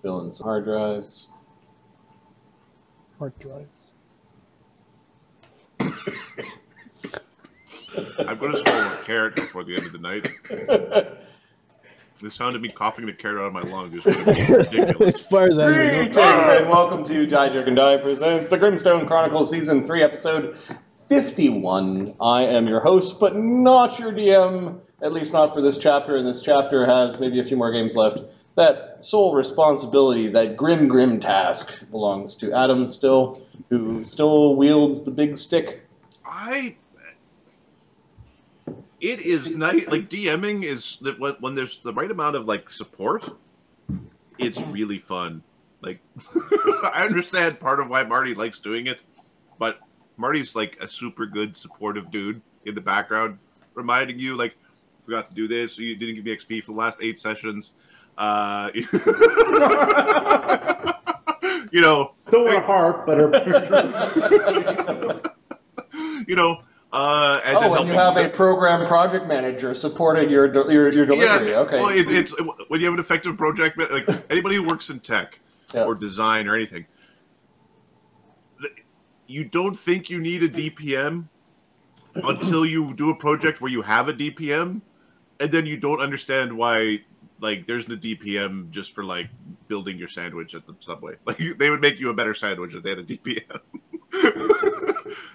fill in some hard drives. Hard drives. I'm going to swallow a carrot before the end of the night. The sound of me coughing the carrot out of my lungs is going to be ridiculous. As far as I Greetings know. and welcome to Die Jerk and Die presents the Grimstone Chronicles Season 3, Episode 51. I am your host, but not your DM, at least not for this chapter, and this chapter has maybe a few more games left. That sole responsibility, that grim task, belongs to Adam still, who still wields the big stick. It is nice. Like, DMing is that when there's the right amount of like support, it's really fun. Like, I understand part of why Marty likes doing it, but Marty's like a super good supportive dude in the background, reminding you like, forgot to do this. You didn't give me XP for the last 8 sessions. You know, don't want to harp, but you know. And you have a program project manager supporting your delivery. Yeah, okay. Well, it's when you have an effective project, like anybody who works in tech or design or anything, you don't think you need a DPM until you do a project where you have a DPM, and then you don't understand why. Like, there's no DPM just for like building your sandwich at the Subway. Like, they would make you a better sandwich if they had a DPM.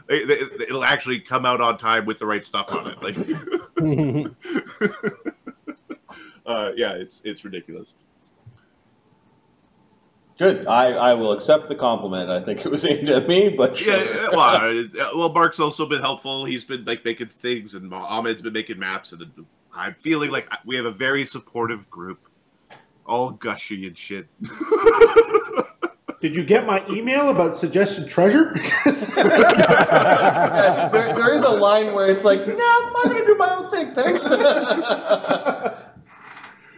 It'll actually come out on time with the right stuff on it. Like, yeah, it's ridiculous. Good. I will accept the compliment. I think it was aimed at me, but yeah. Well, Mark's also been helpful. He's been like making things, and Ahmed's been making maps, and I'm feeling like we have a very supportive group, all gushy and shit. Did you get my email about suggested treasure? there is a line where it's like, no, I'm going to do my own thing, thanks.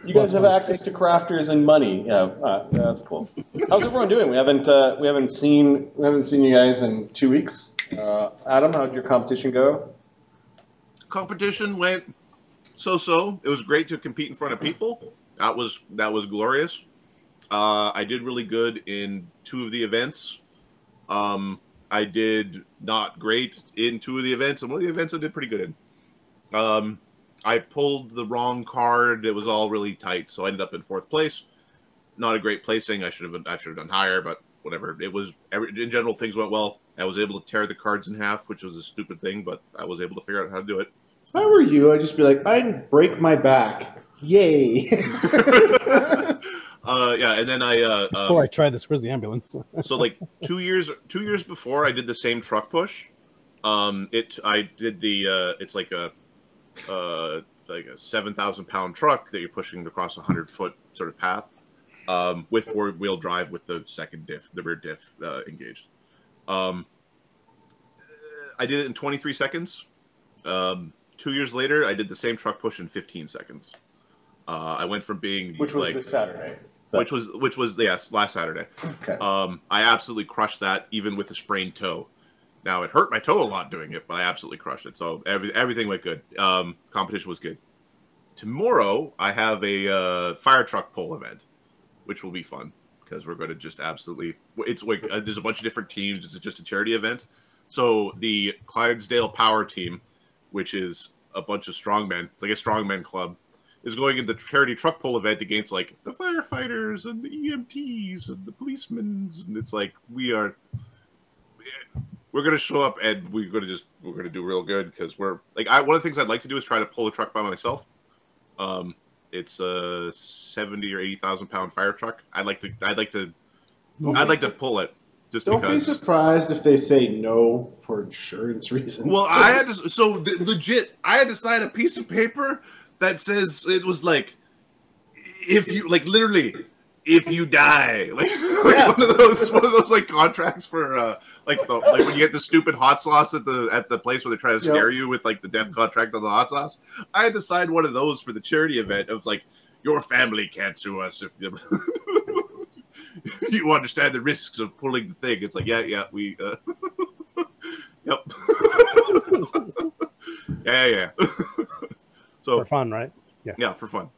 You guys have access to crafters and money. Yeah, that's cool. How's everyone doing? We haven't seen you guys in 2 weeks. Adam, how'd your competition go? Competition went so. It was great to compete in front of people. That was glorious. I did really good in 2 of the events. I did not great in 2 of the events, and one of the events I did pretty good in. I pulled the wrong card. It was all really tight, so I ended up in 4th place. Not a great placing. I should have done higher, but whatever. It was in general, things went well. I was able to tear the cards in half, which was a stupid thing, but I was able to figure out how to do it. If I were you, I'd just be like, I didn't break my back. Yay. Yeah, and then I before I tried this, where's the ambulance? So like 2 years before, I did the same truck push. I did the it's like a 7,000-pound truck that you're pushing across a 100-foot sort of path, with 4-wheel drive with the rear diff engaged. I did it in 23 seconds. 2 years later, I did the same truck push in 15 seconds. I went from being which was this Saturday. Which was yes, last Saturday. Okay. I absolutely crushed that, even with a sprained toe. Now, it hurt my toe a lot doing it, but I absolutely crushed it. So everything went good. Competition was good. Tomorrow, I have a fire truck pull event, which will be fun because we're going to just absolutely. It's like there's a bunch of different teams. It's just a charity event. So the Clydesdale Power Team, which is a bunch of strongmen, like a strongmen club, is going in the charity truck pull event against like the firefighters and the EMTs and the policemen, and it's like we're gonna show up and we're gonna do real good because we're like one of the things I'd like to do is try to pull a truck by myself. It's a 70 or 80,000 pound fire truck. I'd like to pull it. Don't be surprised if they say no for insurance reasons. Well, I had to sign a piece of paper that says it was like, if you if you die, like one of those like contracts for like when you get the stupid hot sauce at the place where they try to scare you with like the death contract on the hot sauce. I had to sign one of those for the charity event. It was like, your family can't sue us if you understand the risks of pulling the thing. It's like, yeah, we yep. Yeah. So for fun, right? Yeah, for fun.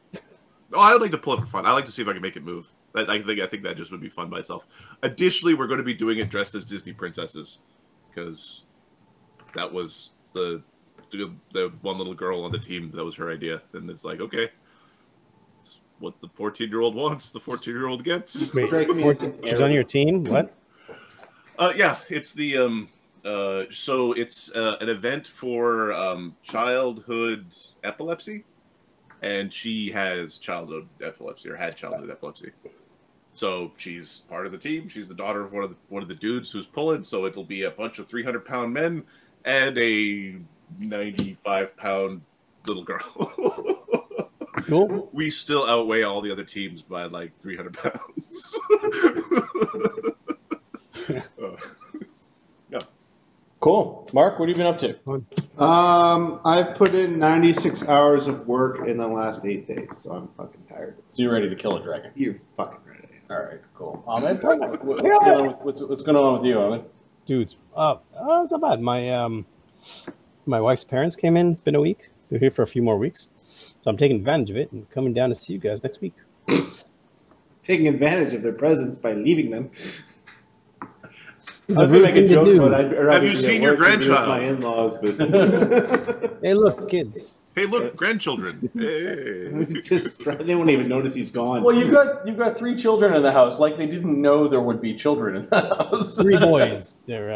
Oh, I would like to pull it for fun. I like to see if I can make it move. I think that just would be fun by itself. Additionally, we're going to be doing it dressed as Disney princesses, because that was the one little girl on the team. That was her idea, and it's like, okay, it's what the 14-year-old wants, the 14-year-old gets. Wait, she's on your team? What? Yeah, it's the so it's an event for childhood epilepsy, and she has childhood epilepsy, or had childhood epilepsy. So she's part of the team. She's the daughter of one of the dudes who's pulling. So it'll be a bunch of 300-pound men and a 95-pound little girl. Cool. We still outweigh all the other teams by like 300 pounds. Yeah. Cool. Mark, what have you been up to? I've put in 96 hours of work in the last 8 days, so I'm fucking tired. So you're ready to kill a dragon? You're fucking ready. All right, cool. Ahmed, what's going on with you, Ahmed? Dudes, it's not bad. My wife's parents came in. It's been a week. They're here for a few more weeks. So I'm taking advantage of it and coming down to see you guys next week. Taking advantage of their presence by leaving them. I was going to make a joke, but I'd rather Have you seen your grandchild? My in-laws, but Hey, look, kids. Hey, look, grandchildren. Hey. They won't even notice he's gone. Well, you've got 3 children in the house. Like they didn't know there would be children in the house. 3 boys. They're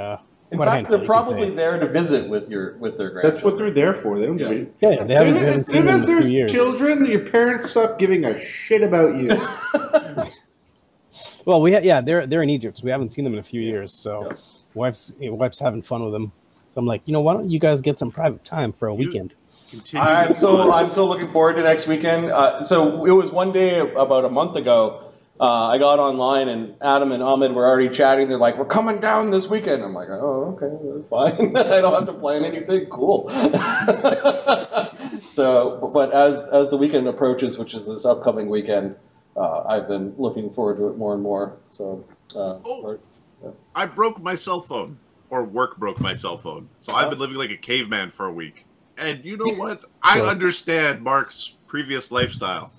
in quite a fact, handful, they're you could probably say. there to visit with their grandchildren. That's what they're there for. They don't give a Yeah, they haven't As seen soon them as in a there's few years. children, your parents stop giving a shit about you. Well, they're in Egypt, so we haven't seen them in a few years. So, wife's having fun with them. So I'm like, why don't you guys get some private time for a weekend? I'm so looking forward to next weekend. So it was one day about a month ago. I got online and Adam and Ahmed were already chatting. They're like, "We're coming down this weekend." I'm like, "Oh, okay, fine. I don't have to plan anything. Cool." So, but as the weekend approaches, which is this upcoming weekend, I've been looking forward to it more and more. So, I broke my cell phone, or work broke my cell phone. So I've been living like a caveman for a week. And you know what? I understand Mark's previous lifestyle.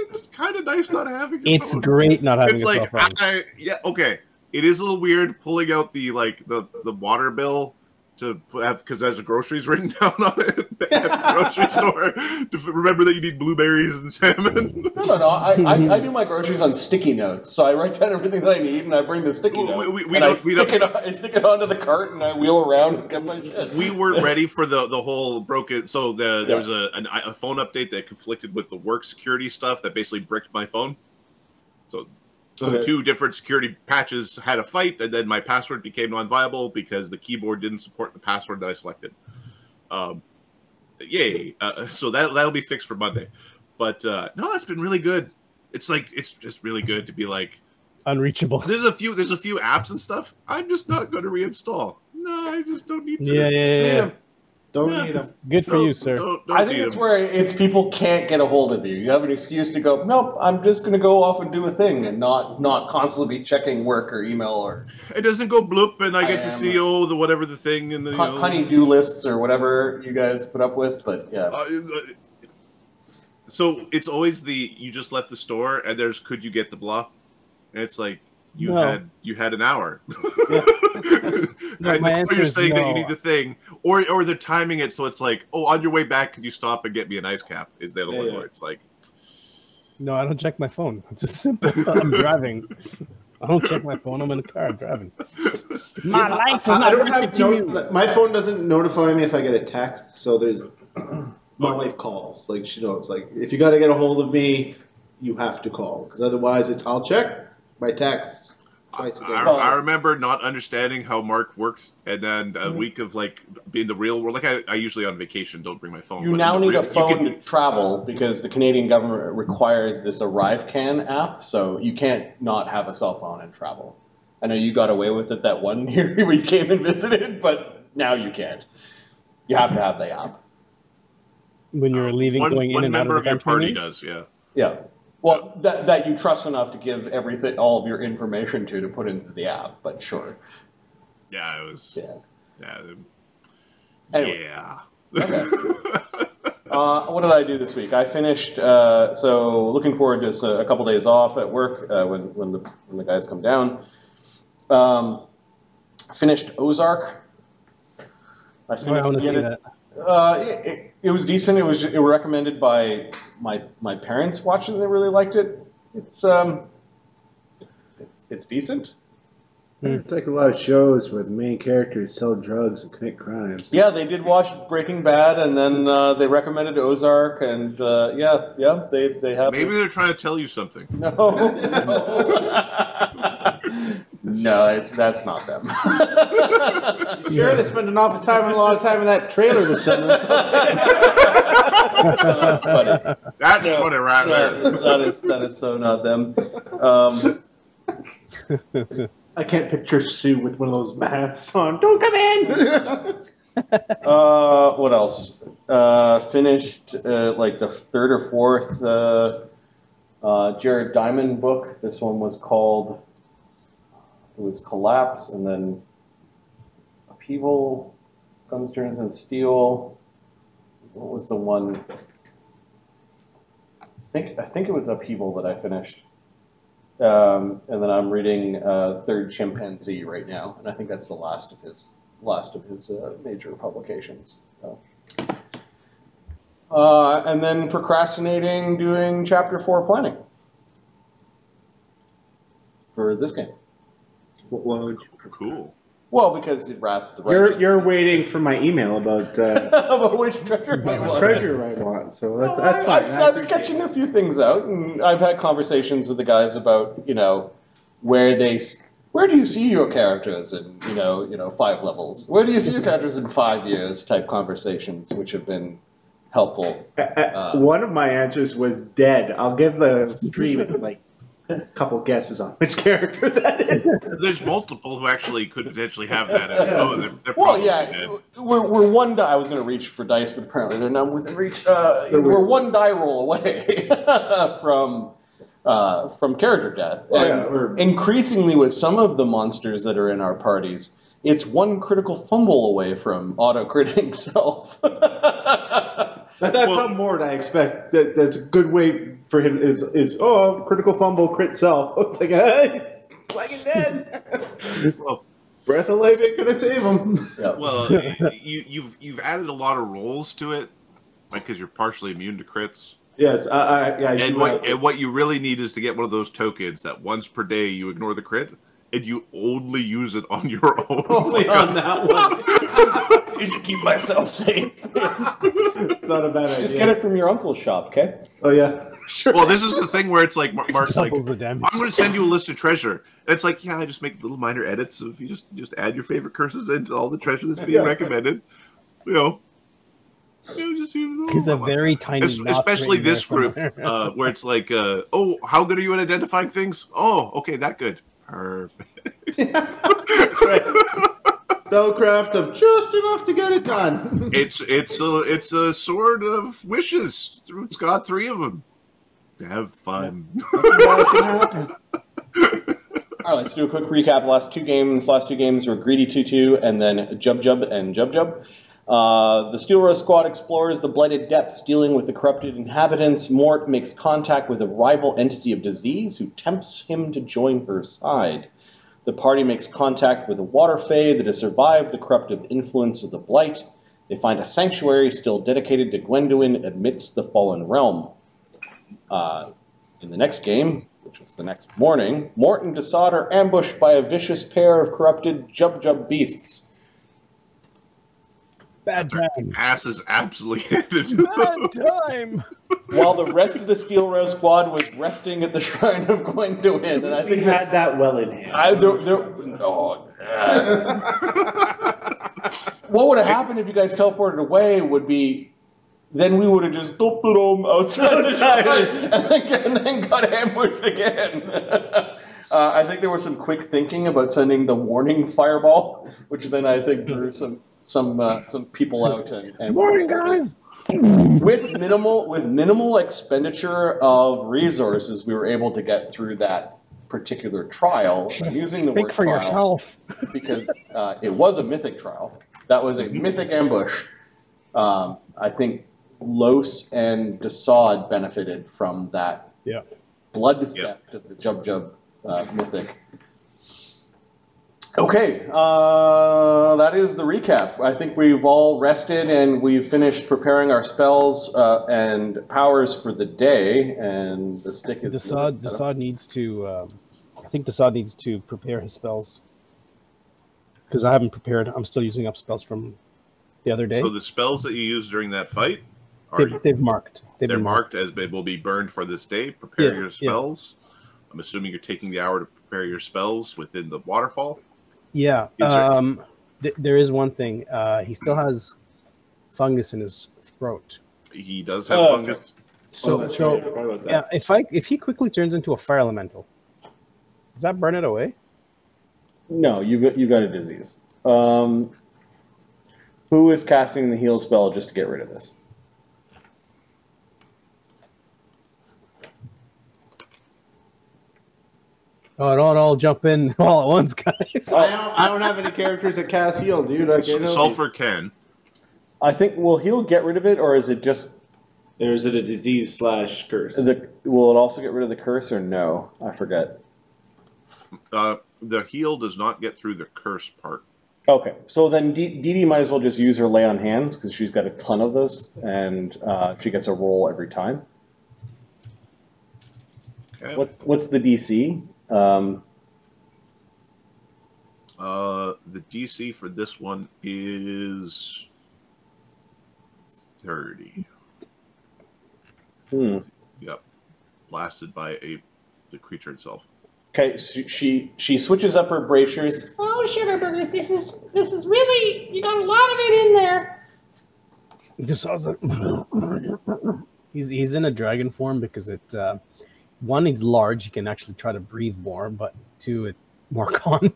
It's kind of nice not having a It's phone. Great not having It's a like, cell phone. yeah, okay. It is a little weird pulling out the water bill to have, because there's groceries written down on it at the grocery store to remember that you need blueberries and salmon. No. I do my groceries on sticky notes, so I write down everything that I need, and I bring the sticky note. I stick it onto the cart, and I wheel around and get my shit. We weren't ready for the whole broken. So there was a phone update that conflicted with the work security stuff that basically bricked my phone. So. The 2 different security patches had a fight, and then my password became non-viable because the keyboard didn't support the password that I selected. Yay! So that'll be fixed for Monday. But no, it's been really good. It's just really good to be like Unreachable. There's a few apps and stuff I'm just not going to reinstall. No, I just don't need to. Yeah. Don't need them. Good for you, sir. Don't I think it's where it's people can't get a hold of you. You have an excuse to go, nope, I'm just going to go off and do a thing and not constantly be checking work or email or... It doesn't go bloop and I get to see, whatever the thing. And the honey-do lists or whatever you guys put up with, but yeah. So it's always you just left the store and there's, could you get the blah? And it's like, you had an hour. Yeah. No, and my now answer you're is saying that no. you need the thing, or they're timing it so it's like, oh, on your way back, could you stop and get me an ice cap? Is the other one where it's like, No, I don't check my phone. It's just simple. I'm driving. I don't check my phone. I'm in the car driving. My life is I not don't worth it to you. my phone doesn't notify me if I get a text, so there's my wife calls. Like, she knows, like, if you got to get a hold of me, you have to call, because otherwise I'll check my texts twice a day. I remember not understanding how Mark worked, and then a week of like being the real world. Like I usually on vacation don't bring my phone. You now need a phone to travel because the Canadian government requires this ArriveCan app, so you can't not have a cell phone and travel. I know you got away with it that one year where you came and visited, but now you can't. You have to have the app. When you're leaving, going in and out of the one member of your party country, does, yeah. Yeah. Well, that you trust enough to give all of your information to put into the app, but sure. Yeah, it was. Yeah. Yeah. Anyway. Yeah. Okay. What did I do this week? I finished. So looking forward to a couple days off at work when the guys come down. Finished Ozark. I want to see that. It was decent. It was recommended by my parents watching it. They really liked it. It's decent. It's like a lot of shows where the main characters sell drugs and commit crimes. Yeah, they did watch Breaking Bad, and then they recommended Ozark, and they have. Maybe they're trying to tell you something. No. No, that's not them. Sure, they spend a lot of time in that trailer this summer. That's funny right there. That is so not them. I can't picture Sue with one of those masks on. Don't come in! What else? Finished like the third or fourth Jared Diamond book. This one was called. It was Collapse, and then Upheaval, Guns, Germs, and Steel. What was the one? I think it was Upheaval that I finished. And then I'm reading Third Chimpanzee right now, and I think that's the last of his major publications. So. And then procrastinating doing Chapter 4 planning for this game. Cool. Well, because it wrapped the You're waiting for my email about about which treasure I want. treasure I want. So that's fine. I'm sketching a few things out, and I've had conversations with the guys about where do you see your characters in 5 levels? Where do you see your characters in 5 years? Type conversations, which have been helpful. One of my answers was dead. I'll give the stream like a couple guesses on which character that is. There's multiple who actually could potentially have that as they're Well, probably dead. we're one die. I was going to reach for dice, but apparently they're not within reach. We're one die roll away from character death. And increasingly, with some of the monsters that are in our parties, it's one critical fumble away from auto-critting self. That's not more than I expect. That's a good way for him is critical fumble, crit self. It's like, he's flagging dead. Well, Breath of Life ain't gonna save him. Yeah. well, you've added a lot of rolls to it, like because you're partially immune to crits. Yes, And what you really need is to get one of those tokens that once per day you ignore the crit, and you only use it on your own. only on that one. I should keep myself safe. It's not a bad idea. Just get it from your uncle's shop, okay? Oh yeah, sure. Well, this is the thing where it's like Mark's like, Doubles the damage. I'm going to send you a list of treasure. And it's like, yeah, I just make little minor edits. If you just add your favorite curses into all the treasure that's being recommended, just He's a very tiny. especially this group where it's like, how good are you at identifying things? Oh, okay, that good. Perfect. Spellcraft of just enough to get it done. It's a sword of wishes. It's got 3 of them. Have fun. All right, let's do a quick recap. Last two games were Greedy 2-2 and then Jub Jub and Jub Jub. The Steel Rose Squad explores the blighted depths, dealing with the corrupted inhabitants. Mort makes contact with a rival entity of disease who tempts him to join her side. The party makes contact with a water fae that has survived the corruptive influence of the blight. They find a sanctuary still dedicated to Gwendowyn amidst the fallen realm. In the next game, which was the next morning, Mort and Dassod are ambushed by a vicious pair of corrupted Jub Jub beasts. Bad time. Ass is absolutely ended. Bad time. While the rest of the Steel Rose Squad was resting at the Shrine of Gwendowyn, and I think had that well in hand. What would have happened if you guys teleported away would be, then we would have just dumped it on outside the shrine and then got ambushed again. I think there was some quick thinking about sending the warning fireball, which then I think drew some people out and Morning, guys. With minimal expenditure of resources, we were able to get through that particular trial using the Speak word for trial yourself. because it was a mythic trial. That was a mythic ambush. I think Los and Dassod benefited from that Yeah. blood theft of the Jub Jub mythic. Okay, that is the recap. I think we've all rested and we've finished preparing our spells and powers for the day. And the stick is Dassod needs to. I think Dassod needs to prepare his spells because I haven't prepared. I'm still using up spells from the other day. So the spells that you used during that fight, they've marked. They're marked as they will be burned for this day. Prepare your spells. Yeah. I'm assuming you're taking the hour to prepare your spells within the waterfall. Yeah. There is one thing. He still has fungus in his throat. He does have fungus. Yeah. If he quickly turns into a fire elemental, does that burn it away? No, you've got a disease. Who is casting the heal spell just to get rid of this? Oh, don't all jump in all at once, guys. I don't have any characters that cast heal, dude. Sulfur can. I think, will heal get rid of it, or is it just... Or is it a disease / curse? Will it also get rid of the curse, or no? I forget. The heal does not get through the curse part. Okay, so then Dee Dee might as well just use her lay on hands, because she's got a ton of those, and she gets a roll every time. Okay. What's the DC? The DC for this one is 30. Yep. Blasted by the creature itself. Okay, so she switches up her bracers. Oh, sugar burgers, this is really, you got a lot of it in there. He's in a dragon form because it one, it's large, you can actually try to breathe more, but two, it's more con.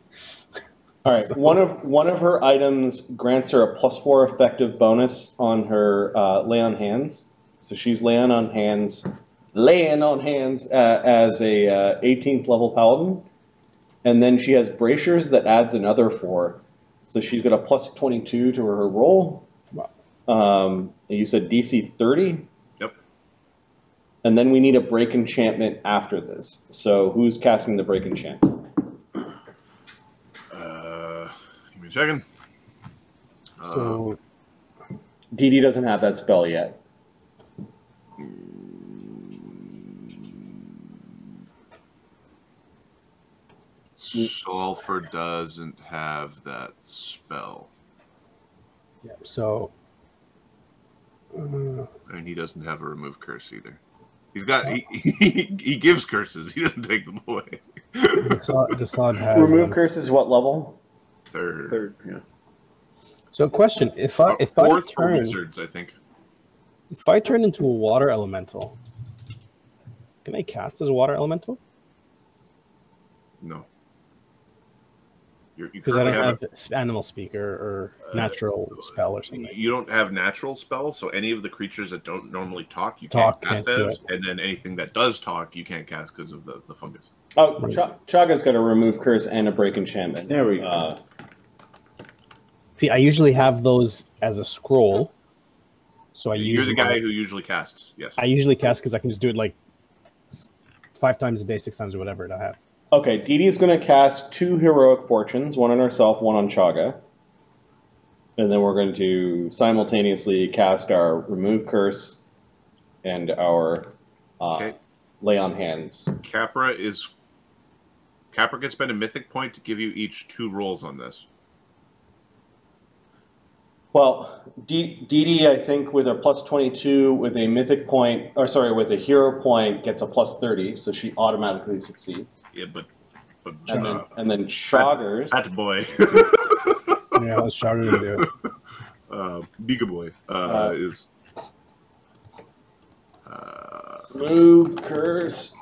All right, so one of her items grants her a +4 effective bonus on her lay on hands. So she's laying on hands as a 18th level paladin, and then she has bracers that adds another 4. So she's got a +22 to her roll. Wow. You said DC 30. Yep. And then we need a break enchantment after this. So who's casting the break enchantment? Give me a second. So Dee Dee doesn't have that spell yet. Sulfur doesn't have that spell. yeah, so And he doesn't have a remove curse either. He's got he gives curses. He doesn't take them away. Dassod has Remove curses what level? Third. Yeah. So question: If I Fourth for turn wizards, I think. if I turn into a water elemental, can I cast as a water elemental? No. Because I don't have animal speak or natural spell or something. You don't have natural spells, so any of the creatures that don't normally talk, you can't cast as, and then anything that does talk, you can't cast because of the fungus. Oh, Chaga's got a remove curse and a break enchantment. There we go. See, I usually have those as a scroll. So You're the guy who usually casts, yes. I usually cast because I can just do it like 5 times a day, 6 times or whatever I have. Okay, Dee Dee's going to cast 2 heroic fortunes, one on herself, one on Chaga. And then we're going to simultaneously cast our remove curse and our lay on hands. Capra can spend a mythic point to give you each 2 rolls on this. Well, Dee Dee, I think, with a +22, with a mythic point, with a hero point, gets a +30, so she automatically succeeds. Yeah, but and then Chaggers. Fat boy. Yeah, let's Chagger to do it. Bigga boy is. Move curse.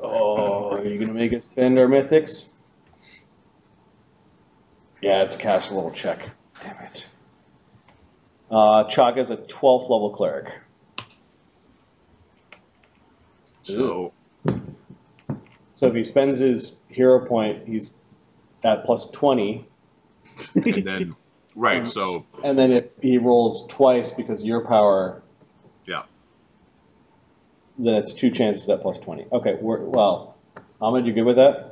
Oh, are you gonna make us spend our mythics? Yeah, it's a cast level check. Damn it. Chaga's a 12th level cleric. So if he spends his hero point, he's at +20. and then so and then if he rolls twice because your power Yeah. Then it's 2 chances at plus 20. Okay, well, Ahmed, you good with that?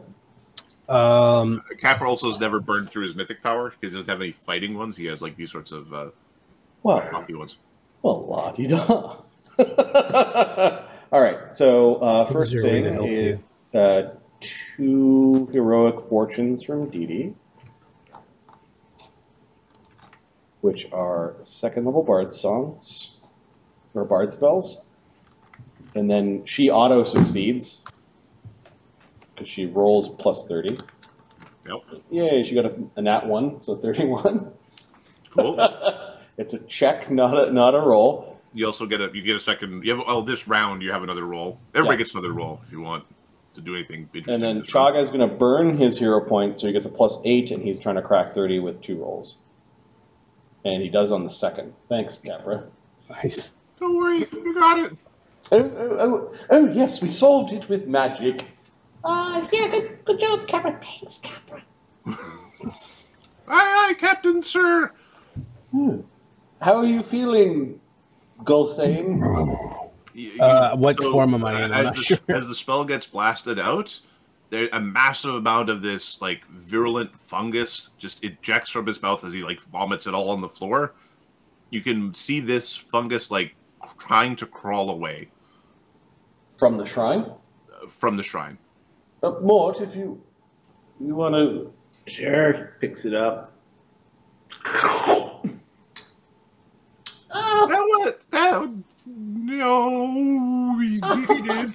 Capra also has never burned through his mythic power because he doesn't have any fighting ones. He has like these sorts of coffee ones. Well, la-di-da. All right, so first thing is 2 heroic fortunes from Dee Dee, which are 2nd level bard songs, or bard spells. And then she auto succeeds because she rolls plus 30. Yep. Yay, she got a nat 1, so 31. Cool. It's a check, not a roll. You also get a second. You have this round. You have another roll. Everybody gets another roll if you want to do anything interesting. And then Chaga is going to burn his hero point, so he gets a plus 8, and he's trying to crack 30 with 2 rolls. And he does on the 2nd. Thanks, Capra. Nice. Don't worry, you got it. Oh, yes, we solved it with magic. Yeah, good job, Capra. Thanks, Capra. Aye, Captain, sir. How are you feeling, Gulthain? What form am I in? I'm not sure. As the spell gets blasted out, there a massive amount of this like virulent fungus just ejects from his mouth as he like vomits it all on the floor. You can see this fungus like trying to crawl away From the shrine? From the shrine. Mort, if you want to... Sure, picks it up. No, he did. I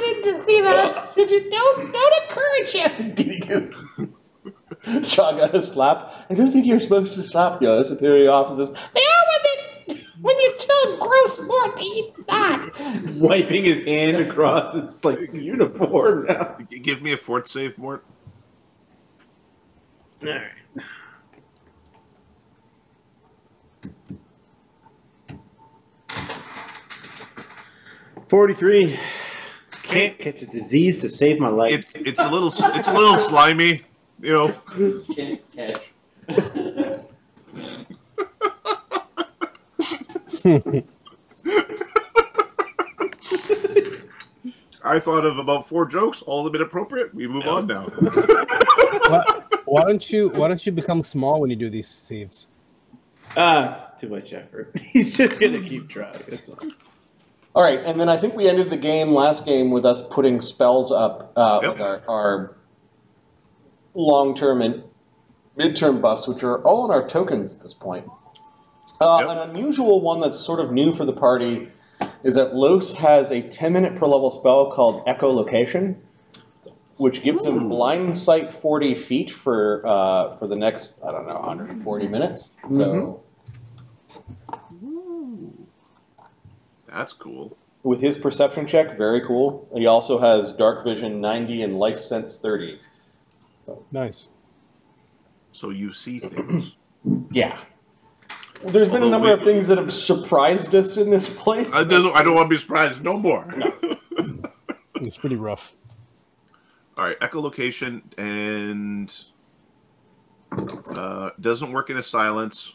didn't see that. Don't encourage him. Dee Dee gives Chaga a slap. I don't think you're supposed to slap your superior officers. They are when you tell gross Mort to eat that. Wiping his hand across its like uniform now. Give me a fort save, Mort. All right. $43. Can't catch a disease to save my life. It's a little slimy, you know. Can't catch. I thought of about 4 jokes, all of them inappropriate. We move on now. Why don't you become small when you do these saves? It's too much effort. He's just gonna keep trying. That's all. All right, and then I think we ended the last game with us putting spells up, like our long-term and mid-term buffs, which are all on our tokens at this point. An unusual one that's sort of new for the party is that Los has a 10-minute per level spell called Echolocation, which gives him blind sight 40 feet for the next, 140 minutes. So. That's cool. With his perception check, very cool. He also has dark vision 90 and life sense 30. Nice. So you see things. Yeah. There's been a number of things that have surprised us in this place. I don't want to be surprised no more. No. It's pretty rough. All right, echolocation and doesn't work in a silence.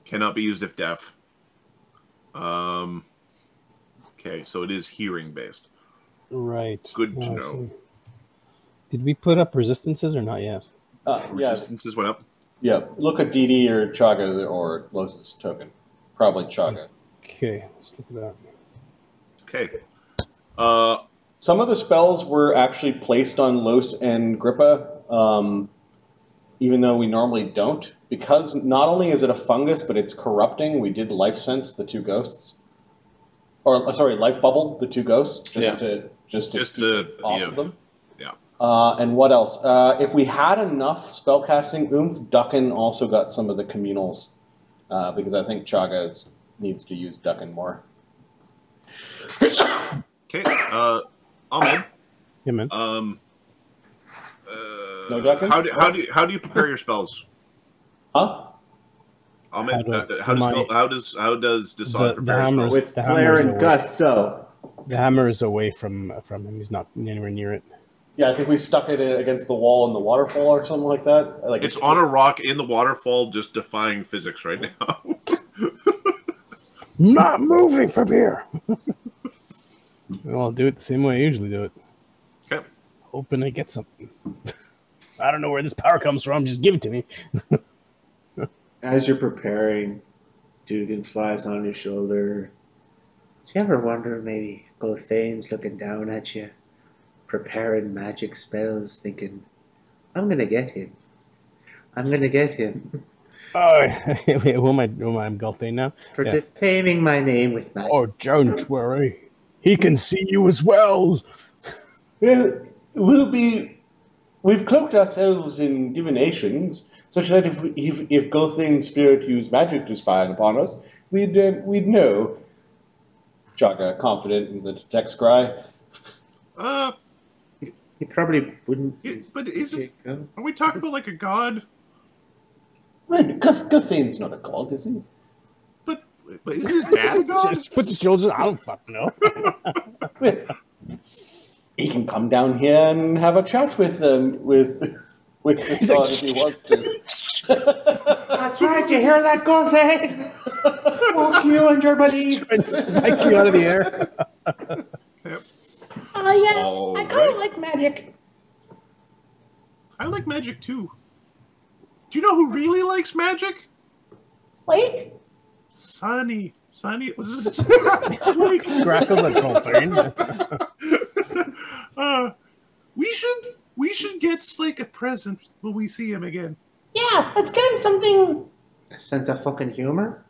Cannot be used if deaf. Okay, so it is hearing based. Right. Good to know. Did we put up resistances or not yet? Resistances went up. Yeah, look at Dee Dee or Chaga or Los' token. Probably Chaga. Okay, let's look at that. Okay. Some of the spells were actually placed on Los and Grippa, even though we normally don't. Because not only is it a fungus, but it's corrupting, we did life sense the 2 ghosts. Or, sorry, life bubble the 2 ghosts, just to keep off of them. Yeah. And what else? If we had enough spellcasting oomph, Duckin also got some of the communals, because I think Chaga needs to use Duckin more. Okay. Ahmed. Yeah, man. No Duckin? How do you prepare your spells? Huh? Ahmed, how does Dassod prepare spells? With flair and gusto. The hammer is away from him. He's not anywhere near it. Yeah, I think we stuck it against the wall in the waterfall or something like that. Like it's on a rock in the waterfall, just defying physics right now. Not moving from here. Well, I'll do it the same way I usually do it. Okay. Hoping I get something. I don't know where this power comes from. Just give it to me. As you're preparing, Dugan flies on your shoulder. Do you ever wonder maybe Gulthain's looking down at you, preparing magic spells, thinking, I'm going to get him. I'm going to get him. Oh, wait, who am I? I'm Gulthain now? For defaming my name with magic. Oh, don't worry. He can see you as well. We've cloaked ourselves in divinations, such that if Gulthain's spirit used magic to spy upon us, we'd know. Chaga, confident in the text cry. He probably wouldn't. But are we talking about like a god? Right, Gulthain's not a god, is he? But isn't his dad a god? Just puts his shoulders. I don't fucking know. He can come down here and have a chat with the god if he wants to. That's right, you hear that, Gulthain? Fuck you and your beliefs. Spike you out of the air. Yep. Yeah, All I kind right. of like magic. I like magic too. Do you know who really likes magic? Slake? Sonny. Was it? Grackles like Gulthain. We should get Slake a present when we see him again. Yeah, let's get him something. A sense of fucking humor?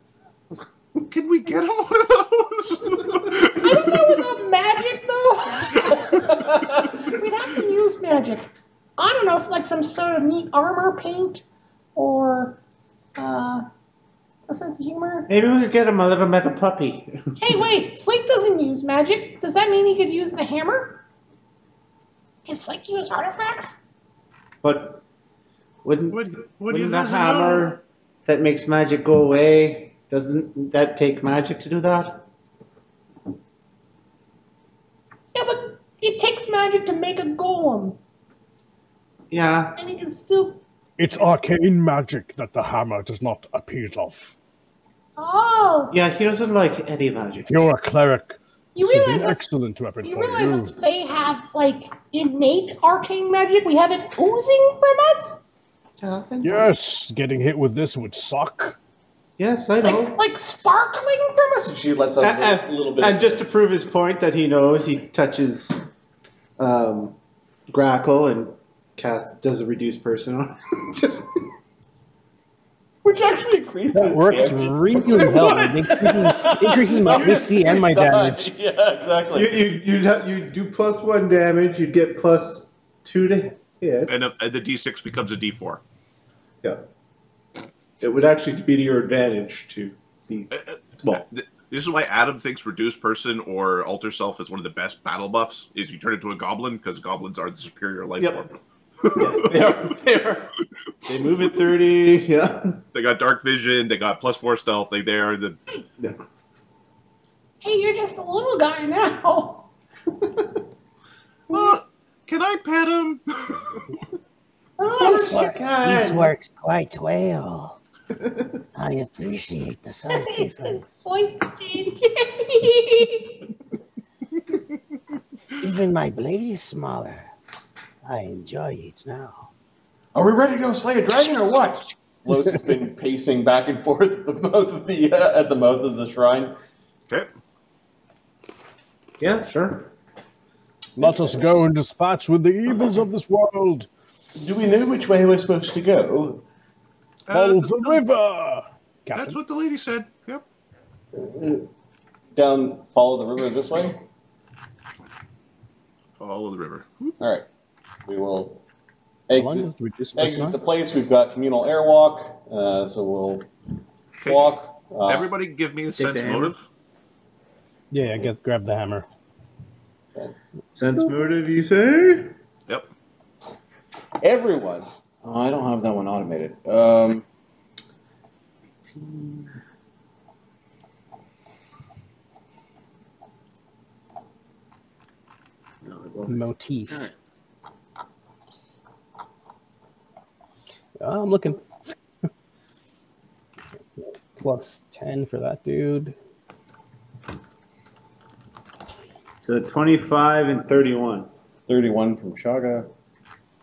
Can we get him one of those? I don't know without magic, though. We'd have to use magic. I don't know, it's like some sort of neat armor paint or a sense of humor. Maybe we could get him a little metal puppy. Hey, wait, Slake doesn't use magic. Does that mean he could use the hammer? Can Slake use artifacts? But wouldn't What is the hammer that makes magic go away, doesn't that take magic to do that? Yeah, but it takes magic to make a golem. Yeah. And he can still... It's arcane magic that the hammer does not appease of. Oh! Yeah, he doesn't like any magic. If you're a cleric, You this would be realize an that's- excellent weapon You for realize you. that they have, like, innate arcane magic? We have it oozing from us? Yes, getting hit with this would suck. Yes, I know. Like sparkling from us? She lets out a little bit. And just to prove his point that he knows, he touches Grackle and does a reduced person on him. Just Which actually increases That works damage. really well. It increases my AC and my damage. Yeah, exactly. you do +1 damage, you'd get +2 to hit. And the D6 becomes a D4. Yeah. It would actually be to your advantage to be small. This is why Adam thinks reduced person or alter self is one of the best battle buffs. Is you turn into a goblin because goblins are the superior life form. Yes, they are. They move at 30. Yeah. They got dark vision. They got +4 stealth. They are the. Yeah. Hey, you're just a little guy now. Well, can I pet him? This works quite well. I appreciate the size His difference. voice changed. Even my blade is smaller. I enjoy it now. Are we ready to go slay a dragon or what? Los has been pacing back and forth at the mouth of the shrine. Okay. Yeah, sure. Let us go and dispatch with the evils of this world. Do we know which way we're supposed to go? Follow the river. Captain. That's what the lady said. Yep. Follow the river this way? Follow the river. Alright. We will How long exit is reduced the last? place. We've got communal airwalk, so we'll walk. Everybody give me a sense the hammer. motive. Yeah, grab the hammer. Sense motive, you say? Yep. Everyone. Oh, I don't have that one automated. Motif. All right. I'm looking. +10 for that dude. So 25 and 31. 31 from Chaga.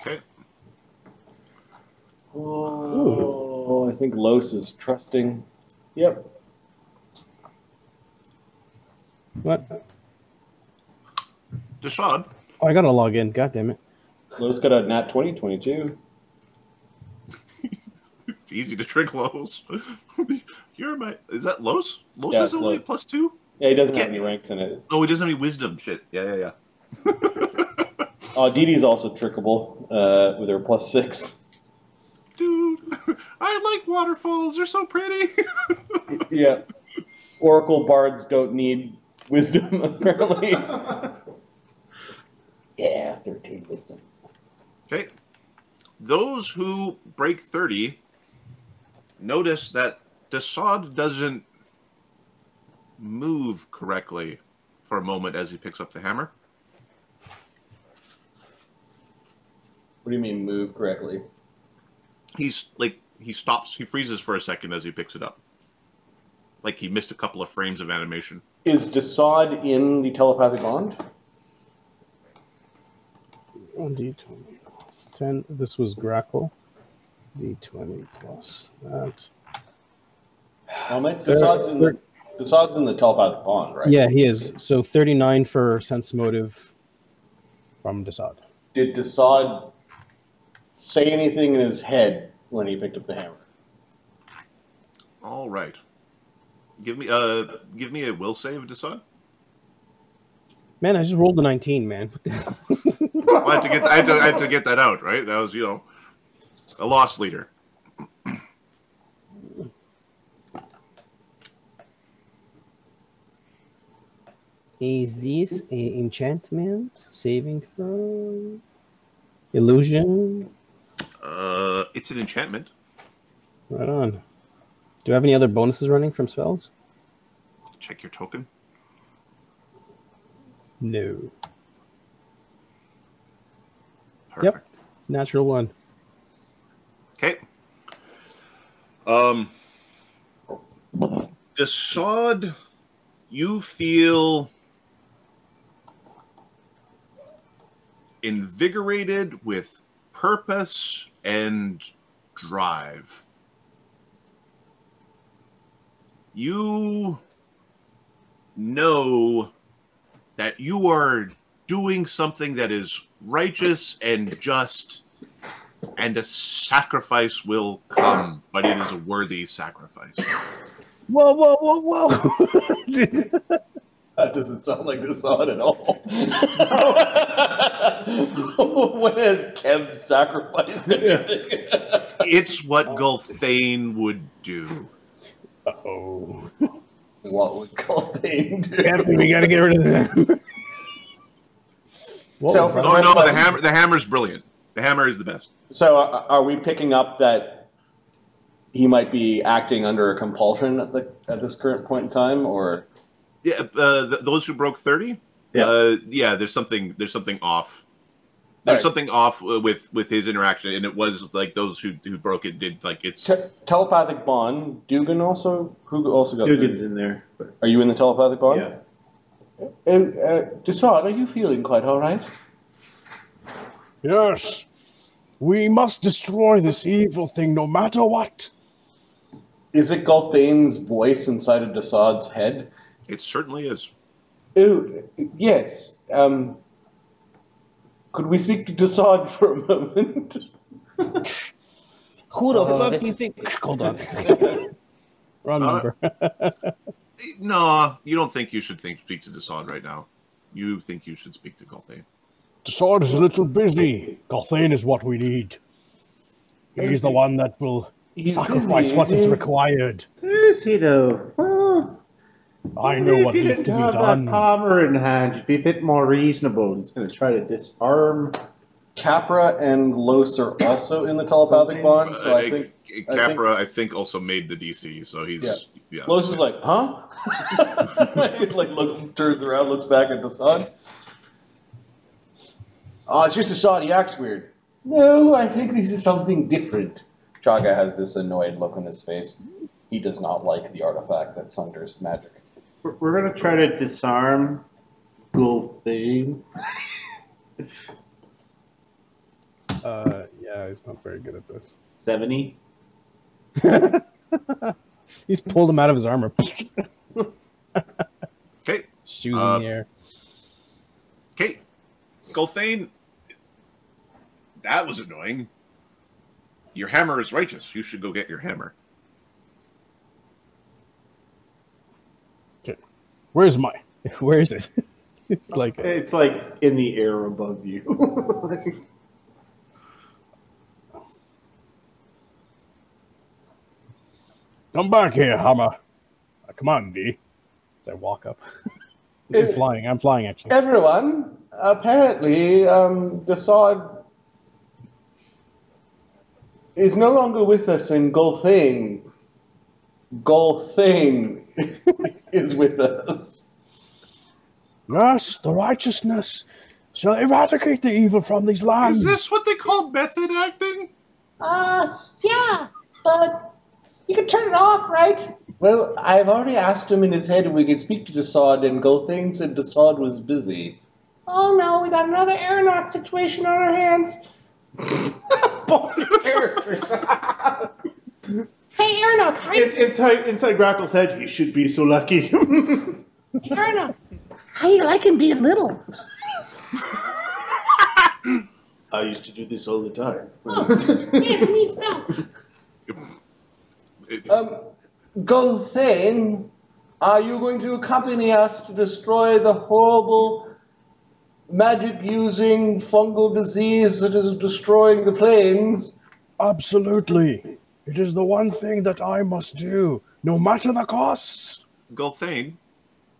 Okay. Oh, I think Los is trusting. Yep. What? Dassod. Oh, I gotta log in. God damn it. Los got a nat 20, 22. It's easy to trick Los. You're my. Is that Los? Los Yeah, is only Los. +2? Yeah, he doesn't have Can't- any ranks in it. Oh, he doesn't have any wisdom. Shit. Yeah. Oh, Dee Dee's also trickable with her +6. Dude, I like waterfalls. They're so pretty. Yeah. Oracle bards don't need wisdom, apparently. Yeah, 13 wisdom. Okay. Those who break 30 notice that Dassod doesn't move correctly for a moment as he picks up the hammer. What do you mean move correctly? He's like, he stops, he freezes for a second as he picks it up. Like he missed a couple of frames of animation. Is Dassod in the telepathic bond? 1d20 plus 10. This was grapple. D20 plus that. Well, mate, Dassod's in the telepathic bond, right? Yeah, he is. So 39 for sense motive from Dassod. Did Dassod say anything in his head when he picked up the hammer? All right. Give me a will save, Dassod. Man, I just rolled a 19, man. Well, I had to get that out, right? That was, a loss leader. Is this an enchantment? Saving throw? Illusion? It's an enchantment. Right on. Do I have any other bonuses running from spells? Check your token. No. Perfect. Yep. Natural one. Okay. Dassod, you feel invigorated with purpose and drive. You know that you are doing something that is righteous and just, and a sacrifice will come, but it is a worthy sacrifice. Whoa, whoa, whoa, whoa. That doesn't sound like Dassod at all. When has Kev sacrificed anything? It's what Gulthain would do. Uh-oh. What would Gulthain do? Captain, we gotta get rid of them. So, Oh no, the hammer's brilliant. The hammer is the best. So are we picking up that he might be acting under a compulsion at this current point in time, or? Yeah, those who broke 30. Yeah. There's something off. There's something off with his interaction, and it was like those who broke it did like it's telepathic bond. Dugan also, who also got Dugan's in there. Are you in the telepathic bond? Yeah. Dassod, are you feeling quite all right? Yes. We must destroy this evil thing no matter what. Is it Gulthain's voice inside of Dassod's head? It certainly is. Oh, yes. Could we speak to Dassod for a moment? Who the fuck do you think? Hold on. Wrong number. No, you don't think you should speak to Dassod right now. You think you should speak to Gulthain. Dassod is a little busy. Gulthain is what we need. He's the one that will sacrifice busy, what is is he? required. Is he though? Well, I know what if you needs to didn't be have done. that Palmer in hand, you'd be a bit more reasonable. He's going to try to disarm. Capra and Los are also in the telepathic bond, so I think Capra, I think, also made the DC, so he's yeah. Los is like, huh? He turns around, looks back at Dassod. Oh, it's just Dassod. He acts weird. No, I think this is something different. Chaga has this annoyed look on his face. He does not like the artifact that sunders magic. We're going to try to disarm Gulthain. Yeah, he's not very good at this. 70. He's pulled him out of his armor. Okay. Shoes in the air. Okay. Gulthain, that was annoying. Your hammer is righteous. You should go get your hammer. Okay. Where is it? It's like in the air above you. Come back here, Hammer. Come on, Dee. as I walk up. I'm flying, actually. Everyone, apparently, Dassod is no longer with us in Gulthain. Gulthain is with us. Yes, the righteousness shall eradicate the evil from these lands. Is this what they call method acting? Yeah, but you can turn it off, right? Well, I've already asked him in his head if we could speak to Dassod, and Gulthain said Dassod was busy. Oh no, we got another aeronaut situation on our hands. Both characters. Hey, aeronaut, Inside Grackle's head, he should be so lucky. aeronaut, how you liking being little? I used to do this all the time. Oh, yeah, it needs milk. Gulthain, are you going to accompany us to destroy the horrible magic-using fungal disease that is destroying the plains? Absolutely. It is the one thing that I must do, no matter the costs. Gulthain,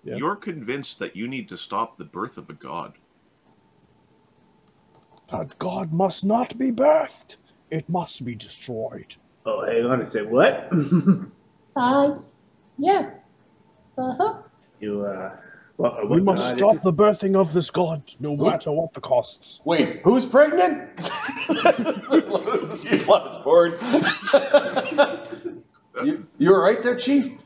Yeah. you're convinced that you need to stop the birth of a god. That God must not be birthed. It must be destroyed. Oh, hang on a sec. What? Yeah. Uh-huh. You, We must stop the birthing of this God, no matter what the costs. Wait, who's pregnant? You flies forward. You're right there, Chief?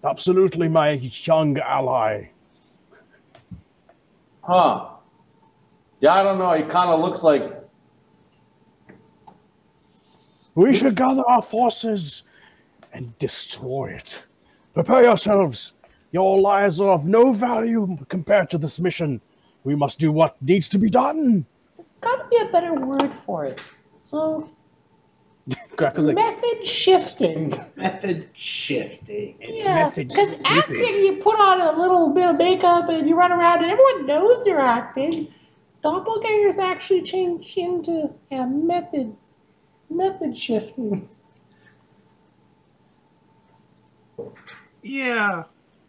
Absolutely, my young ally. Huh. Yeah, I don't know. He kind of looks like... We should gather our forces and destroy it. Prepare yourselves. Your lives are of no value compared to this mission. We must do what needs to be done. There's got to be a better word for it. So, Grapple's like, method shifting. Method shifting. method because stupid. acting, you put on a little bit of makeup and you run around and everyone knows you're acting. Doppelgangers actually change into method shifting. Yeah.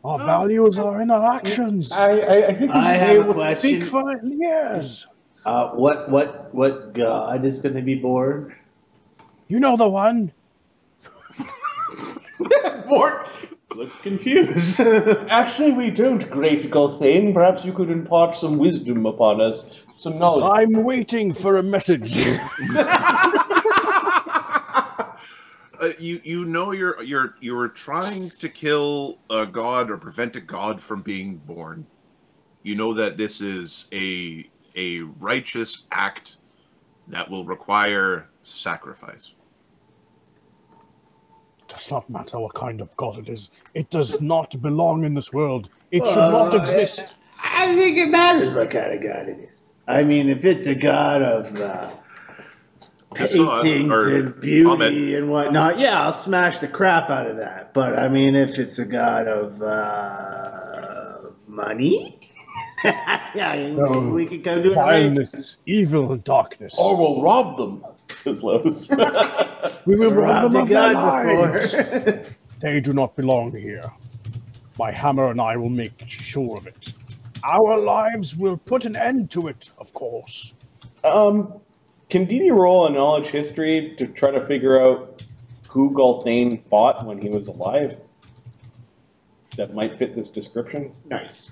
Our values are in our actions. I think I They have a would question. speak for years. What god is going to be born? You know the one. Mort looks confused. Actually, we don't, great Gulthain. Perhaps you could impart some wisdom upon us, some knowledge. I'm waiting for a message. You know you're trying to kill a god or prevent a god from being born. You know that this is a righteous act that will require sacrifice. It does not matter what kind of god it is. It does not belong in this world. It should not exist. I think it matters what kind of god it is. I mean, if it's a god of paintings and beauty Ahmed. and whatnot, yeah, I'll smash the crap out of that. But I mean, if it's a god of money, yeah, we can come do it. Violence, evil, and darkness. Or we'll rob them, says Lowe's. We will rob them of their god lives. before. They do not belong here. My hammer and I will make sure of it. Our lives will put an end to it, of course. Can Dee Dee roll a knowledge history to try to figure out who Gulthain fought when he was alive? That might fit this description. Nice.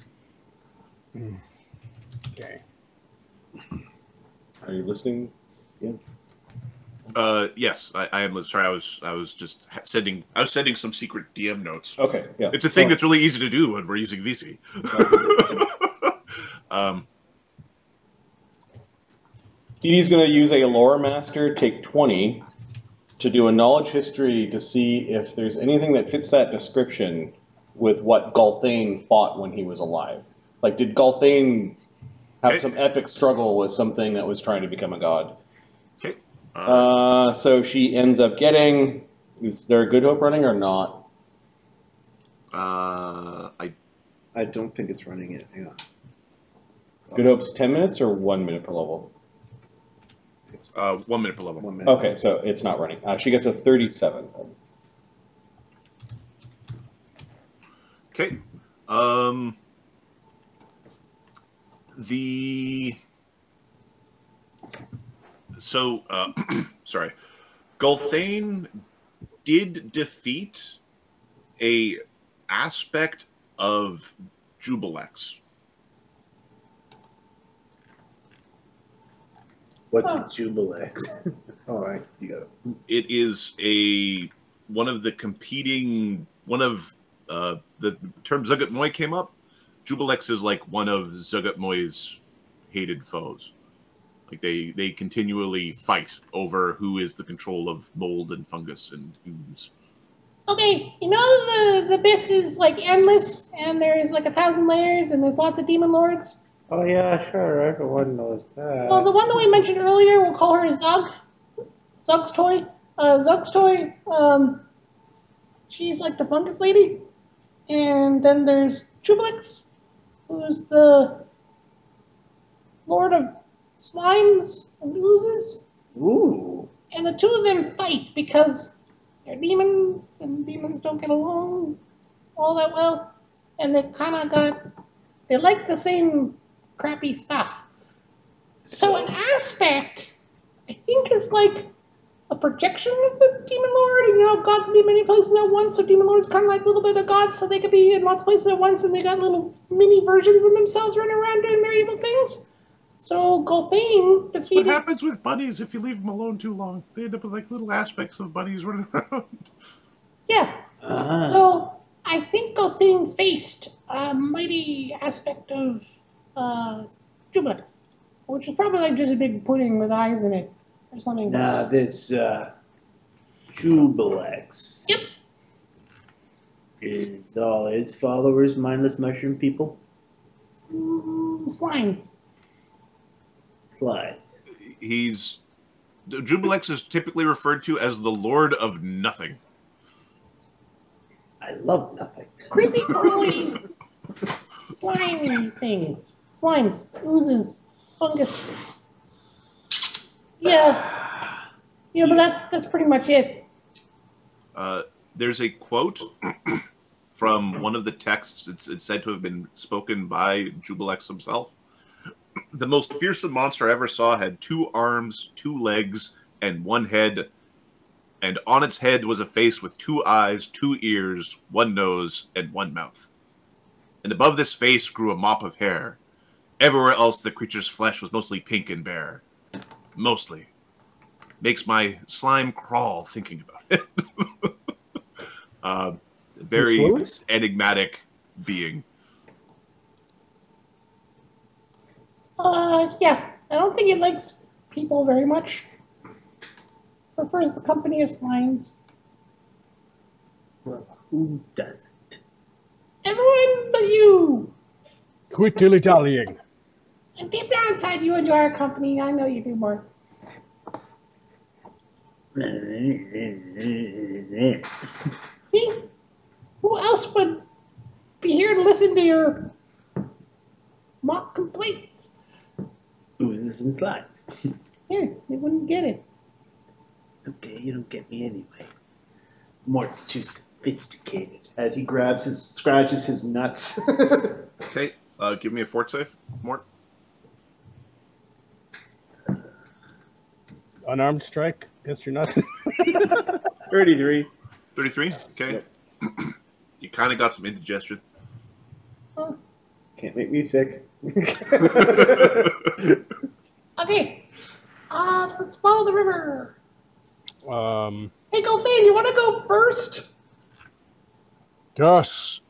Okay. Are you listening? Yeah. Yes, I am. Sorry, I was just sending some secret DM notes. Okay, yeah. It's a thing that's really easy to do when we're using VC. Dee Dee's going to use a lore master, take 20, to do a knowledge history to see if there's anything that fits that description with what Gulthain fought when he was alive. Like, did Gulthain have some epic struggle with something that was trying to become a god? Okay. So she ends up getting... Is there a Good Hope running or not? I don't think it's running yet. Hang on. Good Hope's 10 minutes or 1 minute per level? It's 1 minute per level. 1 minute. Okay, so it's not running. She gets a 37. Okay. Sorry. Gulthain did defeat a aspect of Jubilex. What's a Jubilex? All right, you got it. It is one of the term Zugat Moy came up. Jubilex is like one of Zugat Moy's hated foes. Like they continually fight over who is the control of mold and fungus and ooze. Okay, you know the abyss is like endless, and there's like 1,000 layers, and there's lots of demon lords. Oh yeah, sure. Everyone knows that. Well, the one that we mentioned earlier, we'll call her Zug. Zug's toy. Zug's toy. She's like the fungus lady. And then there's Jubilex, who's the lord of slimes and oozes. Ooh. And the two of them fight because they're demons, and demons don't get along all that well. And they like the same crappy stuff. So an aspect, I think, is like a projection of the demon lord. And, you know, gods can be many places at once, so demon lords kind of like a little bit of gods, so they could be in lots of places at once, and they got little mini versions of themselves running around doing their evil things. So Gulthain defeated... What happens with bunnies if you leave them alone too long? They end up with like little aspects of bunnies running around. Yeah. So I think Gulthain faced a mighty aspect of Jubilex, which is probably like just a big pudding with eyes in it or something. Now this Jubilex. Yep. Is all his followers mindless mushroom people? Slimes. Slides. Jubilex is typically referred to as the Lord of Nothing. I love nothing. Creepy, crawly, slimy things. Slimes, oozes, fungus. Yeah. Yeah, but that's pretty much it. There's a quote from one of the texts. It's said to have been spoken by Jubilex himself. The most fearsome monster I ever saw had 2 arms, 2 legs, and 1 head. And on its head was a face with 2 eyes, 2 ears, 1 nose, and 1 mouth. And above this face grew a mop of hair. Everywhere else the creature's flesh was mostly pink and bare. Mostly. Makes my slime crawl thinking about it. Very enigmatic being. Yeah. I don't think it likes people very much. Prefers the company of slimes. Well, who doesn't? Everyone but you. Quit dilly-dallying. And deep down inside you enjoy our company. I know you do more. See? Who else would be here to listen to your mock complaints? Oozes and slides. Here, they wouldn't get it. Okay, you don't get me anyway. Mort's too sophisticated. As he scratches his nuts. Okay, give me a fort save, Mort. Unarmed strike against your nuts. 33. 33, okay. You kind of got some indigestion. Oh. Can't make me sick. Okay. Let's follow the river. Hey, Gulthain, you want to go first? Yes.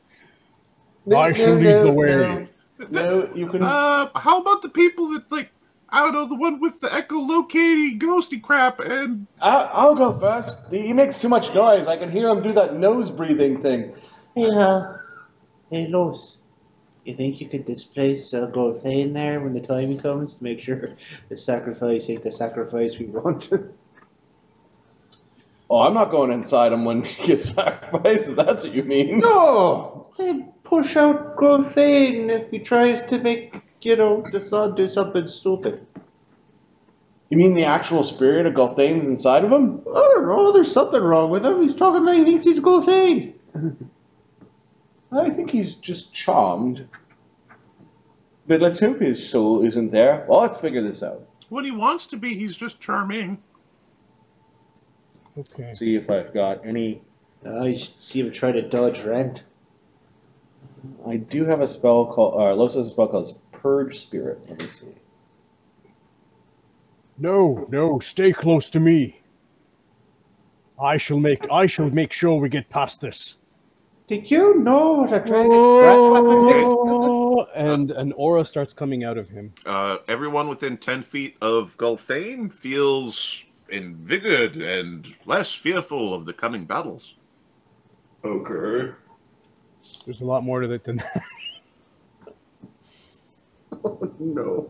No, I shall lead the way. No, you can. How about the people that, like, I don't know, the one with the echolocating ghosty crap and... I'll go first. He makes too much noise. I can hear him do that nose breathing thing. Hey, Los. You think you could displace Gulthain there when the timing comes to make sure the sacrifice ain't the sacrifice we want? Oh, I'm not going inside him when he gets sacrificed, if that's what you mean. No! Say push out Gulthain if he tries to make, Dassod do something stupid. You mean the actual spirit of Gulthain's inside of him? I don't know, there's something wrong with him. He's talking like he thinks he's Gulthain. I think he's just charmed. But let's hope his soul isn't there. Well, let's figure this out. When he wants to be, he's just charming. Okay. See if I've got any... You should see him try to dodge rent. I do have a spell called... Los has a spell called Purge Spirit. Let me see. No, stay close to me. I shall make sure we get past this. Did you know what a dragon breath weapon is? Oh, and an aura starts coming out of him. Everyone within 10 feet of Gulthain feels invigorated and less fearful of the coming battles. Okay. There's a lot more to it than that. Oh, no.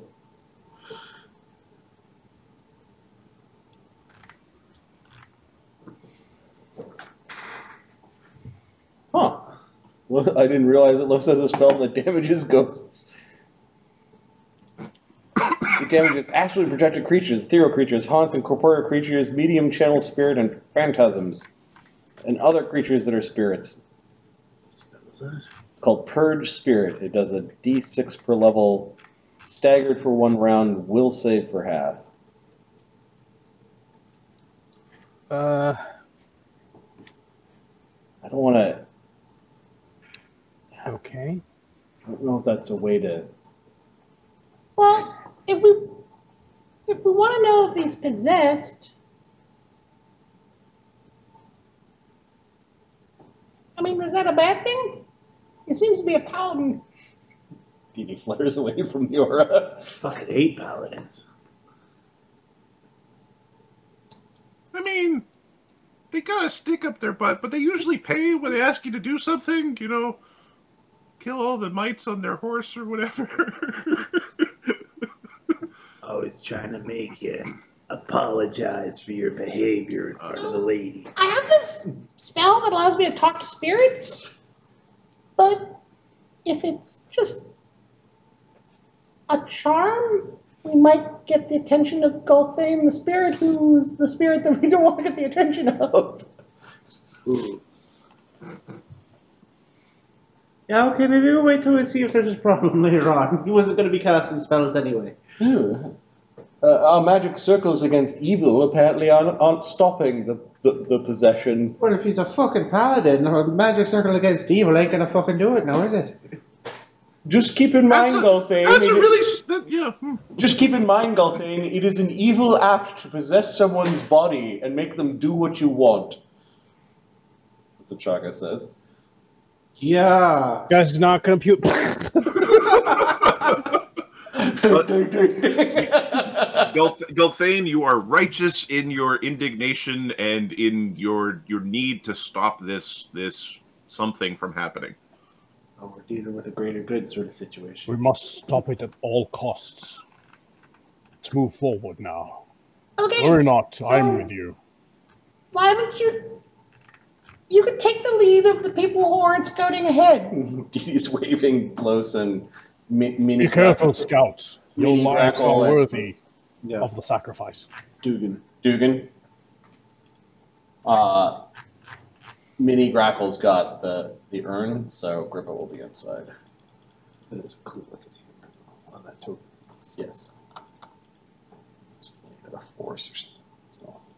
Huh. Well, I didn't realize it Los has a spell that damages ghosts. It damages actually projected creatures, ethereal creatures, haunts, and corporeal creatures, medium channel spirit, and phantasms, and other creatures that are spirits. It's called Purge Spirit. It does a d6 per level, staggered for 1 round, will save for half. I don't want to... Okay. I don't know if that's a way to... Well, if we want to know if he's possessed, I mean, is that a bad thing? He seems to be a paladin. Dee Dee flares away from the aura. Fucking hate paladins. I mean, they got a stick up their butt, but they usually pay when they ask you to do something, kill all the mites on their horse or whatever. Always trying to make you apologize for your behavior in front of the ladies. I have this spell that allows me to talk to spirits, but if it's just a charm, we might get the attention of Gulthain, the spirit, who's the spirit that we don't want to get the attention of. Ooh. Yeah, okay, maybe we'll wait till we see if there's a problem later on. He wasn't going to be casting spells anyway. Our magic circles against evil apparently aren't stopping the possession. Well, if he's a fucking paladin, a magic circle against evil ain't going to fucking do it now, is it? Just keep in mind, Gulthain. Just keep in mind, Gulthain, it is an evil act to possess someone's body and make them do what you want. That's what Chaka says. Yeah. Guys, do not compute. Gulthain, you are righteous in your indignation and in your need to stop this something from happening. Oh, we're dealing with a greater good sort of situation. We must stop it at all costs. Let's move forward now. Okay. Worry not, I'm with you. Why don't you could take the lead of the people who aren't scouting ahead. He's waving close and mini. Be careful, scouts. Your Mini lives are Grackle and- worthy of the sacrifice. Dugan. Mini Grackle's got the urn, so Grippa will be inside. That is cool looking on that token. Yes. It's got a force or something. It's awesome.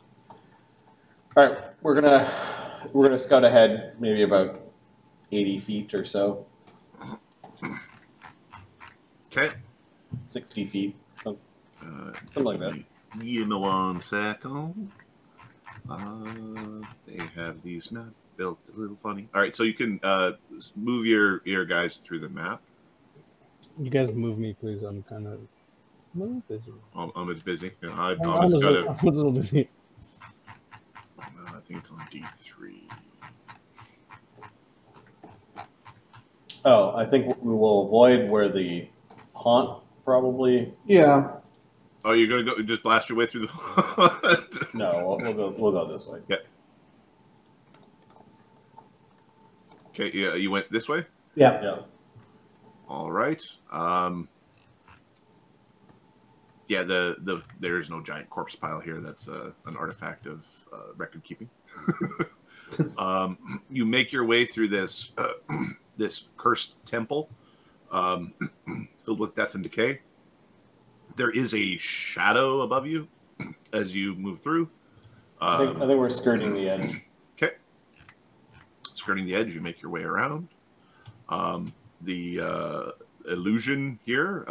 All right, we're gonna scout ahead, maybe about 80 feet or so. Okay. 60 feet, something like that. Give me 1 second. They have these maps built a little funny. All right, so you can move your guys through the map. You guys move me, please. I'm kind of busy. Ahmed's busy. Yeah, Ahmed's I'm got a little busy. I think it's on D3. Oh, I think we will avoid where the haunt probably. Yeah. Oh, you're gonna go just blast your way through the. No, we'll go this way. Yeah. Okay. Yeah, you went this way. Yeah. Yeah. All right. Yeah. There's no giant corpse pile here. That's an artifact of record keeping. You make your way through this this cursed temple, filled with death and decay. There is a shadow above you as you move through. I think we're skirting the edge. Okay. Skirting the edge, you make your way around. The illusion here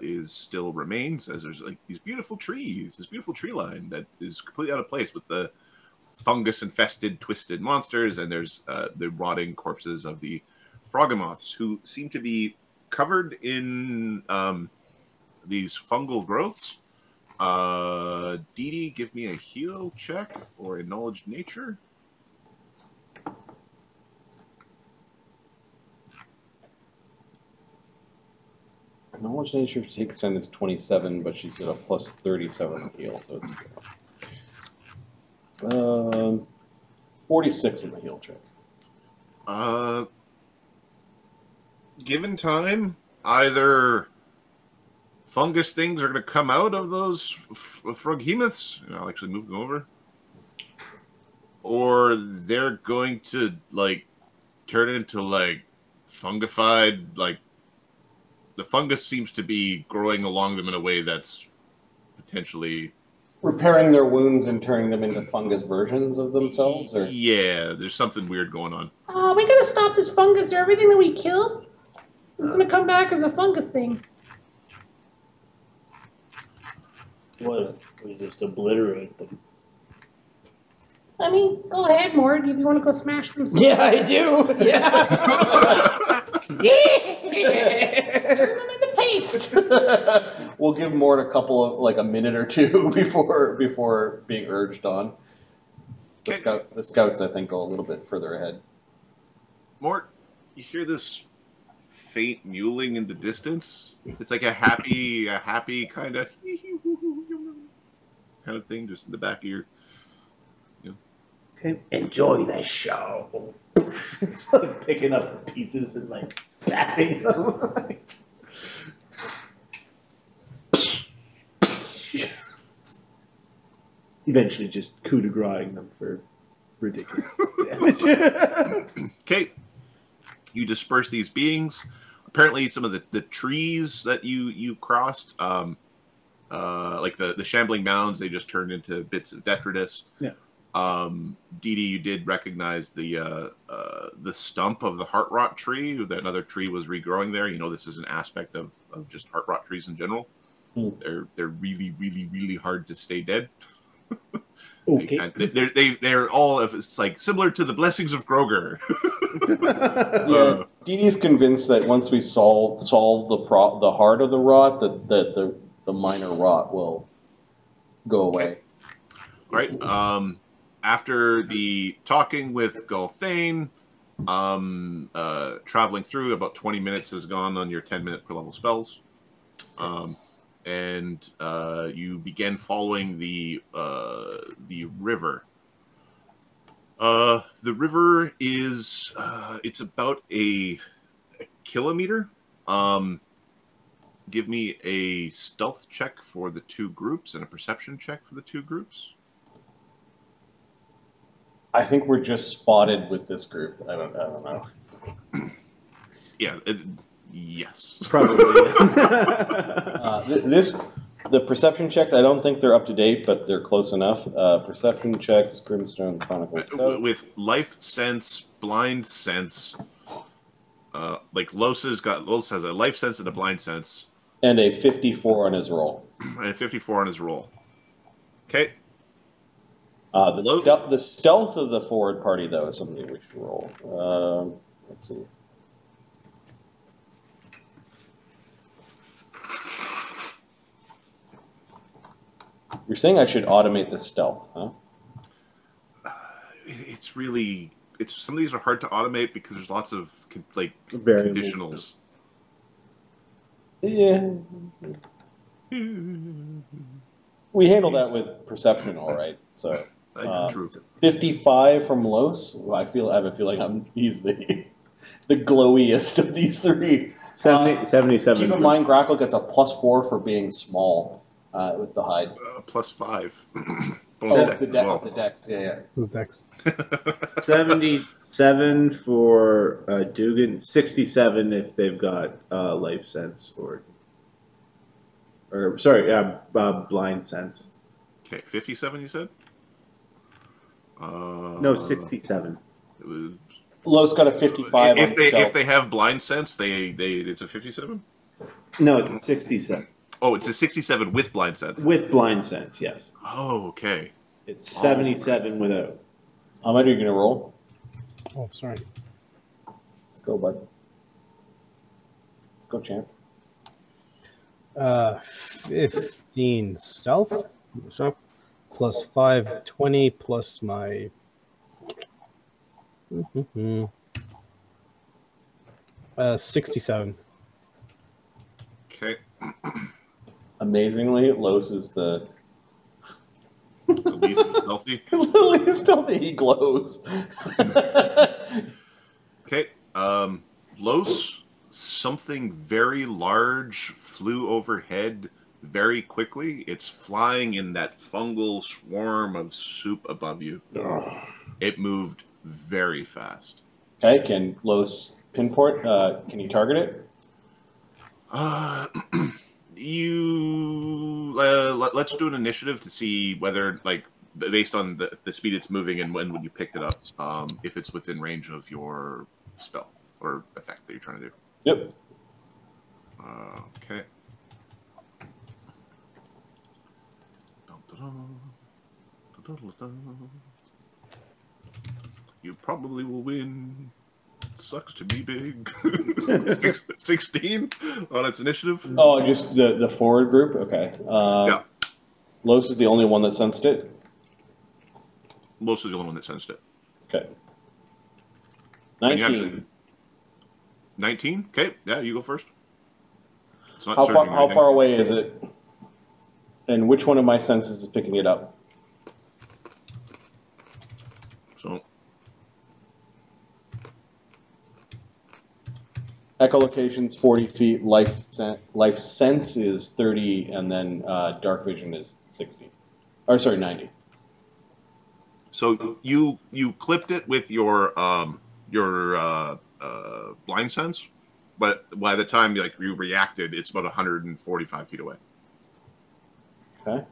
is still remains, as there's like these beautiful trees, this beautiful tree line that is completely out of place with the fungus-infested, twisted monsters, and there's the rotting corpses of the Frogamoths, who seem to be covered in these fungal growths. Dee Dee, give me a heal check or a knowledge nature. Knowledge nature to take extend is 27, but she's got a plus 37 heal, so it's good. 46 in the heal check. Given time, either fungus things are going to come out of those froghemoths, and I'll actually move them over, or they're going to like turn into like fungified, like the fungus seems to be growing along them in a way that's potentially repairing their wounds and turning them into fungus versions of themselves, or yeah, there's something weird going on. We gotta stop this fungus, or everything that we kill is gonna come back as a fungus thing. What if we just obliterate them? I mean, go ahead, Mort, if you want to go smash them. Yeah, I do. Yeah. Turn them into paste. we'll give Mort a couple of like a minute or two before being urged on. The scouts, I think, go a little bit further ahead. Mort, you hear this faint mewling in the distance? It's like a happy kind of thing, just in the back of your. Okay. Enjoy the show. It's like picking up the pieces and like batting them. Eventually just coup de grace them for ridiculous damage. Okay. You disperse these beings. Apparently some of the trees that you crossed, like the shambling mounds, they just turned into bits of detritus. Yeah. Dee Dee, you did recognize the stump of the heart rot tree. That another tree was regrowing there. You know, this is an aspect of just heart rot trees in general. They're really, really, really hard to stay dead. Okay. They're all of it's like similar to the blessings of Groger. Yeah, Dee Dee's convinced that once we solve the heart of the rot, that the minor rot will go away. All right. After the talking with Gulthain, traveling through, about 20 minutes has gone on your 10-minute per level spells. And you begin following the river. The river is it's about a kilometer. Give me a stealth check for the two groups and a perception check for the two groups. I think we're just spotted with this group. I don't know. Yeah. Yes. Probably. The perception checks, I don't think they're up to date, but they're close enough. Perception checks, Grimstone, Chronicles. With life sense, blind sense, like Los has a life sense and a blind sense. And a 54 on his roll. And a 54 on his roll. Okay. The stealth of the forward party, though, is something we should roll. Let's see. You're saying I should automate the stealth, huh? It's really... some of these are hard to automate because there's lots of Variables. conditionals. Yeah. We handle that with perception, all right. So, True. 55 from Los. I have a feeling he's the glowiest of these three. 77. Keep in mind, Grackle gets a +4 for being small with the hide. +5. The dex. Yeah. Who's Dex? 77 for Dugan. 67 if they've got life sense or blind sense. Okay, 57 you said? No, 67. It was... Los got a 55. If they have blind sense, it's a 57? No, it's a 67. Oh, it's a 67 with blind sense. With blind sense, yes. Oh, okay. It's 77 without. How much are you going to roll? Oh, sorry. Let's go, bud. Let's go, champ. 15 stealth. So plus 5, 20 plus my. 67. Okay. Amazingly, Los is the least stealthy. least stealthy. He glows. Okay. Los, something very large flew overhead very quickly. It's flying in that fungal swarm of soup above you. It moved very fast. Okay, can Los pinpoint? Can you target it? Let's do an initiative to see whether, based on the speed it's moving and when you picked it up, if it's within range of your spell or effect that you're trying to do. Yep. Okay. You probably will win. Sucks to be big. 16 on its initiative. Oh, just the forward group? Okay. Yeah. Los is the only one that sensed it? Los is the only one that sensed it. Okay. And you 19. actually, 19? Okay, yeah, you go first. It's not How far away is it? And which one of my senses is picking it up? So, echolocation's 40 feet, life sense is 30, and then dark vision is 60. Or sorry, 90. So you clipped it with your blind sense, but by the time you reacted, it's about 145 feet away. Okay.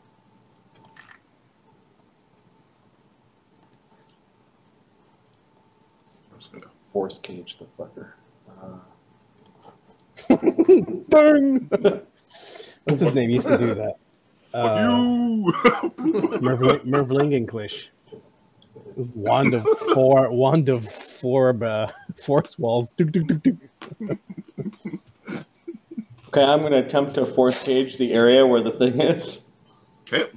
I'm just gonna Force cage the fucker. Burn! What's his name? He used to do that. Mervling English. It was wand of four force walls. Duk, duk, duk, duk. Okay, I'm going to attempt to force cage the area where the thing is. Okay.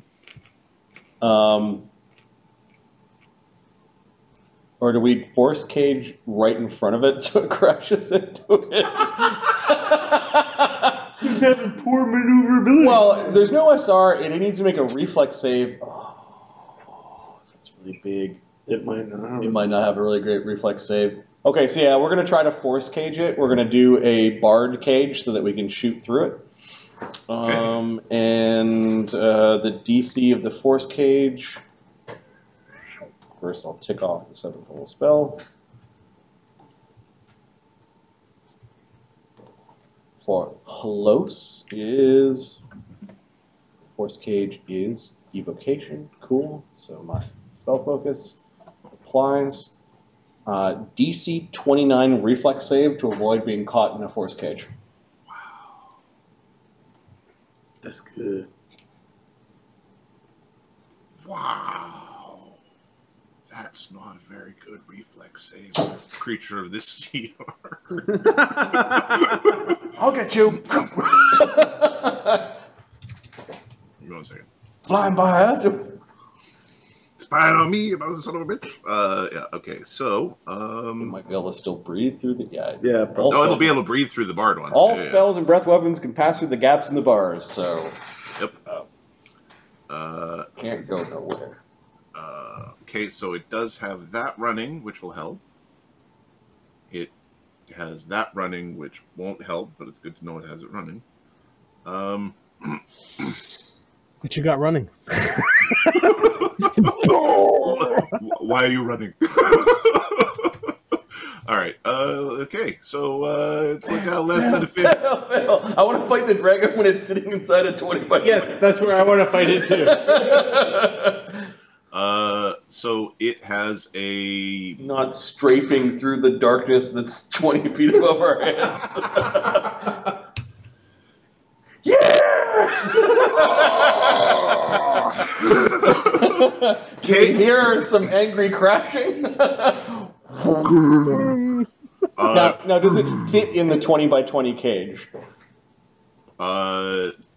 Or do we force cage right in front of it so it crashes into it? Having poor maneuverability. Well, there's no SR, and it needs to make a reflex save. Oh, that's really big. It might not. It might not have a really great reflex save. Okay, so yeah, we're going to try to force cage it. We're going to do a barred cage so that we can shoot through it. And the DC of the force cage. First, I'll tick off the 7th level spell. For close is force cage is evocation. Cool. So my spell focus applies. DC 29 reflex save to avoid being caught in a force cage. Wow. That's good. Wow. very good reflex save. Creature of this CR. I'll get you. Give me 1 second. Flying by us. Spying on me, about the son of a bitch. Yeah. Okay. So, You might be able to still breathe through the Yeah, oh, it'll be able to breathe through the barred one. All Yeah, yeah. spells and breath weapons can pass through the gaps in the bars, so Yep. can't go nowhere. Okay, so it does have that running, which will help. It has that running, which won't help, but it's good to know it has it running. What you got running? Why are you running? All right. Okay. So it's like less than a 50. I want to fight the dragon when it's sitting inside a 20 by 20. Yes, that's where I want to fight it too. So it has a. Not strafing through the darkness that's 20 feet above our heads. Can you hear some angry crashing? Now, does it fit in the 20 by 20 cage?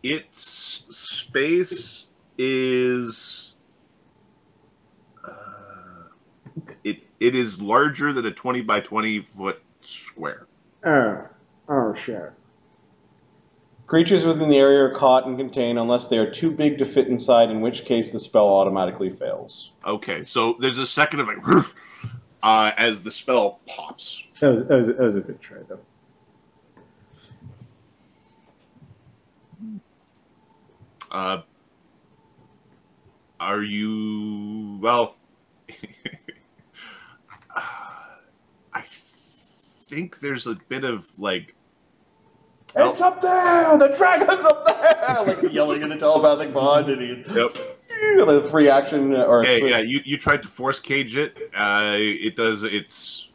Its space is. It is larger than a 20 by 20 foot square. Oh, shit. Creatures within the area are caught and contained unless they are too big to fit inside, in which case the spell automatically fails. Okay, so there's a second of like, as the spell pops. That was a good try, though. Are you well? I think there's a bit of like. It's up there! The dragon's up there! Like yelling in a telepathic bond, and he's the free action or. Hey, yeah, you tried to force cage it. It does. It's.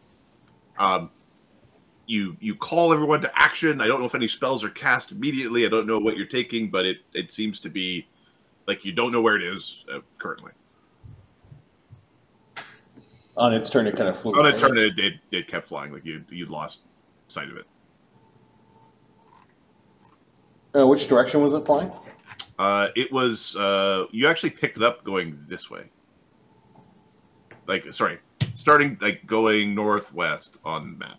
You call everyone to action. I don't know if any spells are cast immediately. I don't know what you're taking, but it seems to be like you don't know where it is currently. On its turn, it kind of flew. On its turn, it kept flying. Like you lost sight of it. Which direction was it flying? It was. You actually picked it up going this way. Like, sorry, starting like going northwest on the map.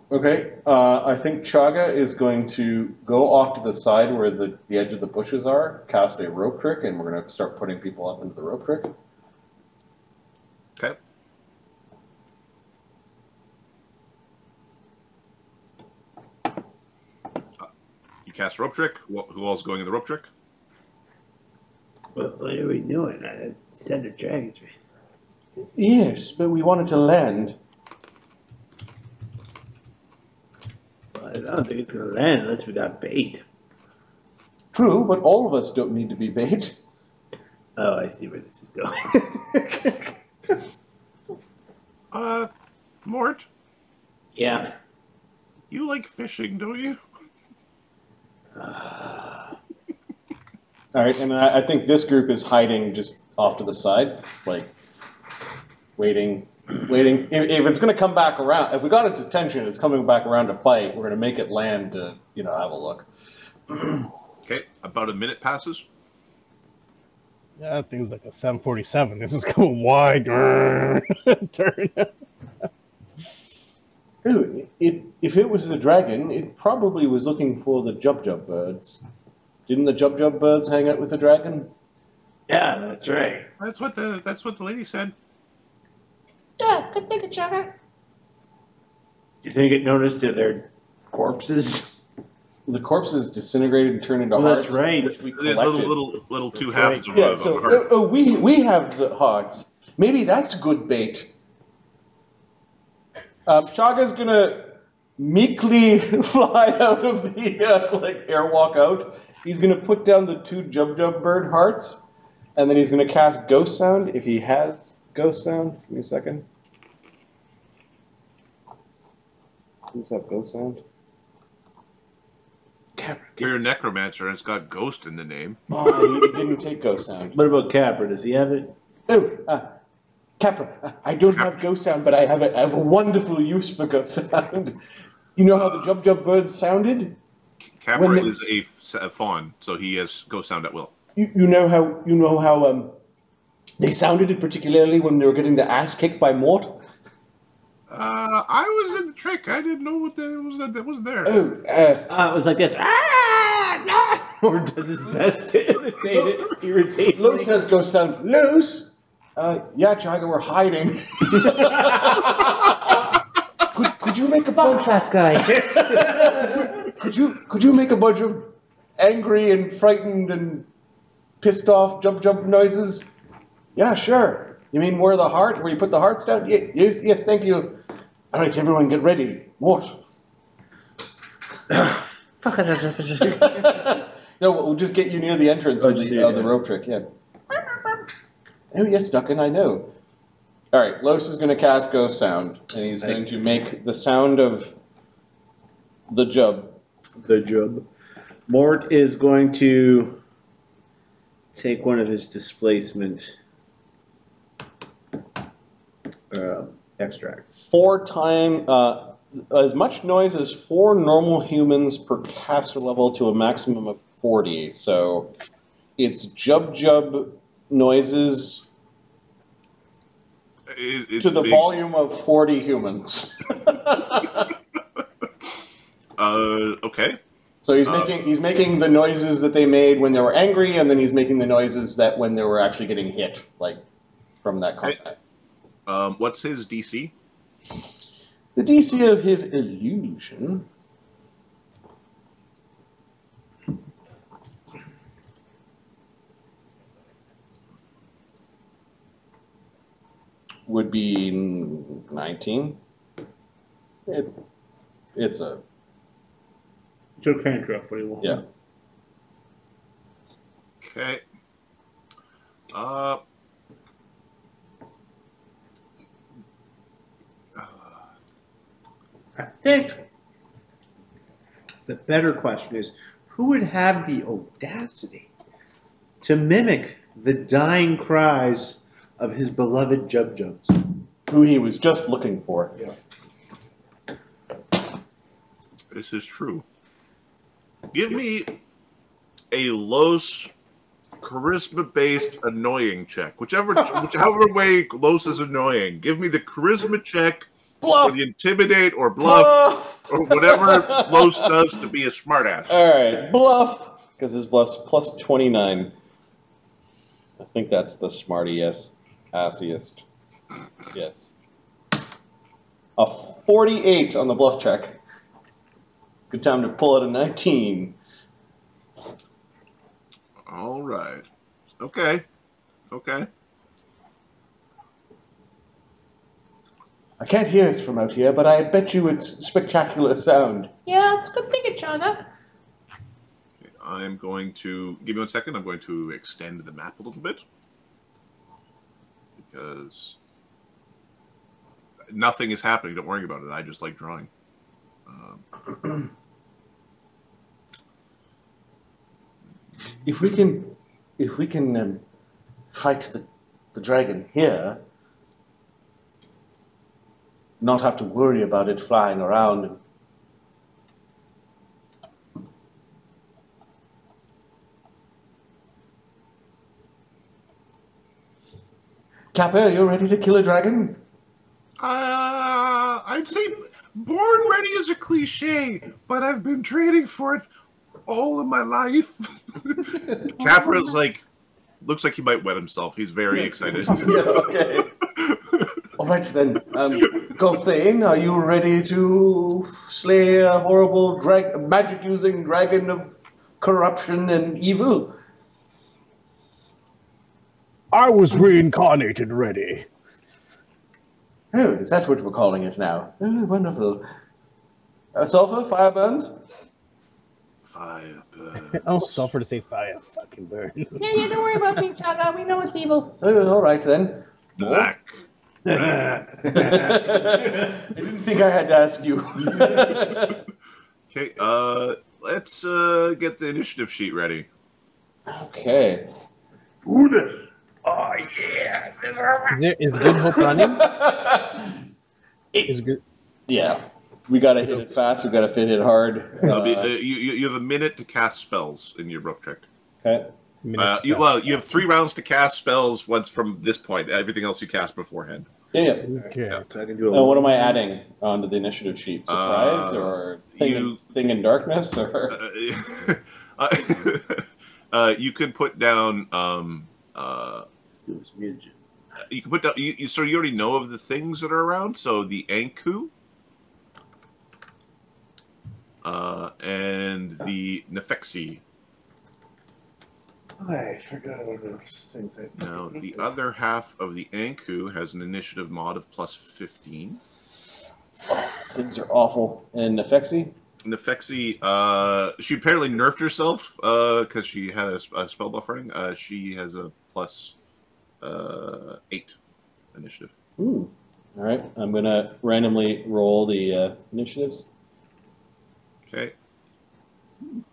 Okay, I think Chaga is going to go off to the side where the edge of the bushes are, cast a rope trick, and we're going to start putting people up into the rope trick. Okay. You cast rope trick. Who else is going in the rope trick? What are we doing? I said the dragons. Yes, but we wanted to land. I don't think it's going to land unless we got bait. True, but all of us don't need to be bait. Oh, I see where this is going. Mort, Yeah. you like fishing, don't you? All right, and I think this group is hiding just off to the side, like waiting. If it's going to come back around, if we got its attention, it's coming back around to fight. We're going to make it land to, have a look. Okay, about a minute passes. Yeah, that thing's like a 747. This is going wide. Turn. Ooh, if it was the dragon, it probably was looking for the Jub birds. Didn't the Jub birds hang out with the dragon? Yeah, that's right. That's what the lady said. Yeah, good thinking, Chaga. You think it noticed that they're corpses? The corpses disintegrated and turned into Oh, hearts. that's right. Which we collected. Little two halves of Yeah, of a heart. so we have the hearts. Maybe that's good bait. Chaga's gonna meekly fly out of the airwalk out. He's gonna put down the two Jub bird hearts, and then he's gonna cast Ghost Sound if he has Ghost Sound. Give me a second. Let's have Ghost Sound. You're a necromancer, and it's got ghost in the name. Oh, he didn't take ghost sound. What about Capra? Does he have it? Oh, Capra, I don't have ghost sound, but I have a wonderful use for ghost sound. You know how the Jub birds sounded? Capra is a fawn, so he has ghost sound at will. You know how they sounded it particularly when they were getting their ass kicked by Mort? I was in the trick. I didn't know what that was there. Oh, It was like this. Or does his best to irritate it. Los has ghost sound. Los? Yeah, Jagger, we're hiding. could you make a bunch that guy. Could you make a bunch of angry and frightened and pissed off jump noises? Yeah, sure. You mean where you put the hearts down? Yes, thank you. All right, everyone, get ready. Mort. No, we'll just get you near the entrance of the rope trick. Yeah. Oh yes, Duncan, I know. All right, Los is going to cast Ghost Sound, and he's going to make the sound of the Jub. The Jub. Mort is going to take one of his displacement extracts. 4 times as much noise as 4 normal humans per caster level to a maximum of 40. So it's Jub noises to the volume of 40 humans. Okay. So he's making the noises that they made when they were angry, and then he's making the noises that when they were actually getting hit, like from that combat. What's his DC? The DC of his illusion would be 19. It's a cantrip, but he won't. Yeah. Okay. I think the better question is, who would have the audacity to mimic the dying cries of his beloved Jubs? Who he was just looking for. Yeah. This is true. Give me a Los charisma-based annoying check. Whichever way Los is annoying. Give me the charisma check, Bluff. or the intimidate, or bluff, or whatever Los does to be a smartass. All right, bluff, because his bluff's plus 29. I think that's the smartiest, assiest. Yes. A 48 on the bluff check. Good time to pull out a 19. All right. Okay. I can't hear it from out here, but I bet you it's spectacular sound. Yeah, it's good thinking, Chana. I'm going to give me 1 second. I'm going to extend the map a little bit because nothing is happening. Don't worry about it. I just like drawing. If we can fight the dragon here, not have to worry about it flying around. Capper, are you ready to kill a dragon? I'd say born ready is a cliche, but I've been training for it all of my life. Capra's looks like he might wet himself. He's very excited. Yeah, okay. All right then, Gulthain, are you ready to slay a horrible magic-using dragon of corruption and evil? I was reincarnated ready. Oh, is that what we're calling it now? Oh, wonderful. Sulfur, fire burns? Fire burn. Oh, sulfur to say fire fucking burns. Yeah, don't worry about me, Chana. We know it's evil. Oh, all right then. Black. I didn't think I had to ask you. Okay, let's get the initiative sheet ready. Okay. Do this. Oh yeah. Is Good Hope running? Is good. Yeah. We gotta hit it fast. We gotta fit it hard. You have a minute to cast spells in your rope check. Okay. You have 3 rounds to cast spells once from this point. Everything else you cast beforehand. Yeah. Okay. So I can do What am I adding onto the initiative sheet? Surprise or thing in darkness or? You could put down. You can put down. So you already know of the things that are around. So the Anku. And the Naphexi. I forgot about those things. Now, the other half of the Anku has an initiative mod of plus 15. Things are awful. And Naphexi? Naphexi, she apparently nerfed herself because she had a spell buff running. She has a plus 8 initiative. Ooh. All right. I'm going to randomly roll the initiatives. Okay. And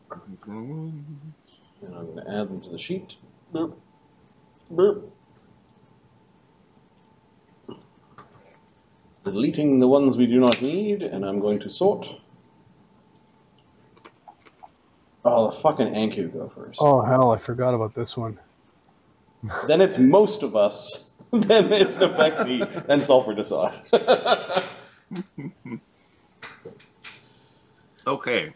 I'm going to add them to the sheet. Boop. Boop. Deleting the ones we do not need, and I'm going to sort. Oh, the fucking Anku go first. Oh, hell, I forgot about this one. Then it's most of us. Then it's Naphexi and Sulfur Dassod. Okay.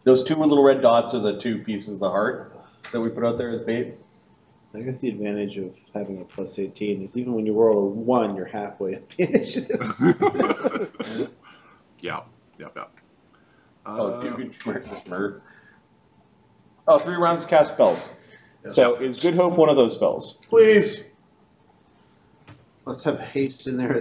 Those 2 little red dots are the 2 pieces of the heart that we put out there as bait. I guess the advantage of having a plus 18 is even when you roll a 1, you're halfway at the initiative. Yeah. Oh, dude, murder. Oh, 3 rounds to cast spells. So is Good Hope one of those spells? Please. Let's have haste in there.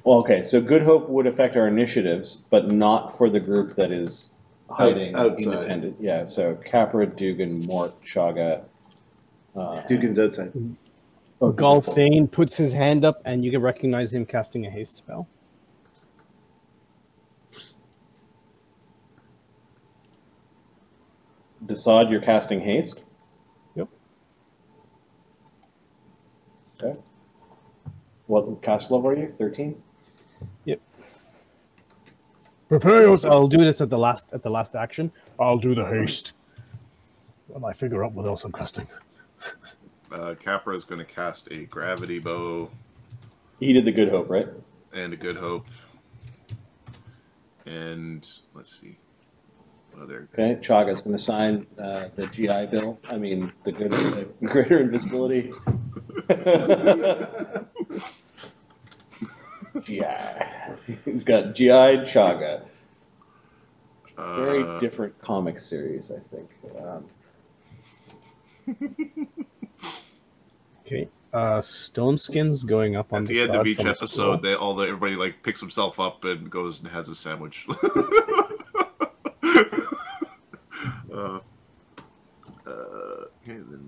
Well, okay, so Good Hope would affect our initiatives, but not for the group that is hiding outside. independent. Yeah, so Capra, Dugan, Mort, Chaga. Dugan's outside. Gulthain puts his hand up, and you can recognize him casting a haste spell. Dassod, you're casting haste? Yep. Okay. What cast level are you? 13? Yep. Prepare yourself. I'll do this at the last action. I'll do the haste. While I figure out what else I'm casting. Capra is going to cast a gravity bow. He did the Good Hope, right? And a Good Hope. And let's see. Okay, Chaga's going to sign the GI Bill. I mean, the greater invisibility. GI. He's got GI Chaga. Very different comic series, I think. Okay. Stone Skin's going up on At the the end side of each from a episode, school. everybody like picks himself up and goes and has a sandwich. Okay, then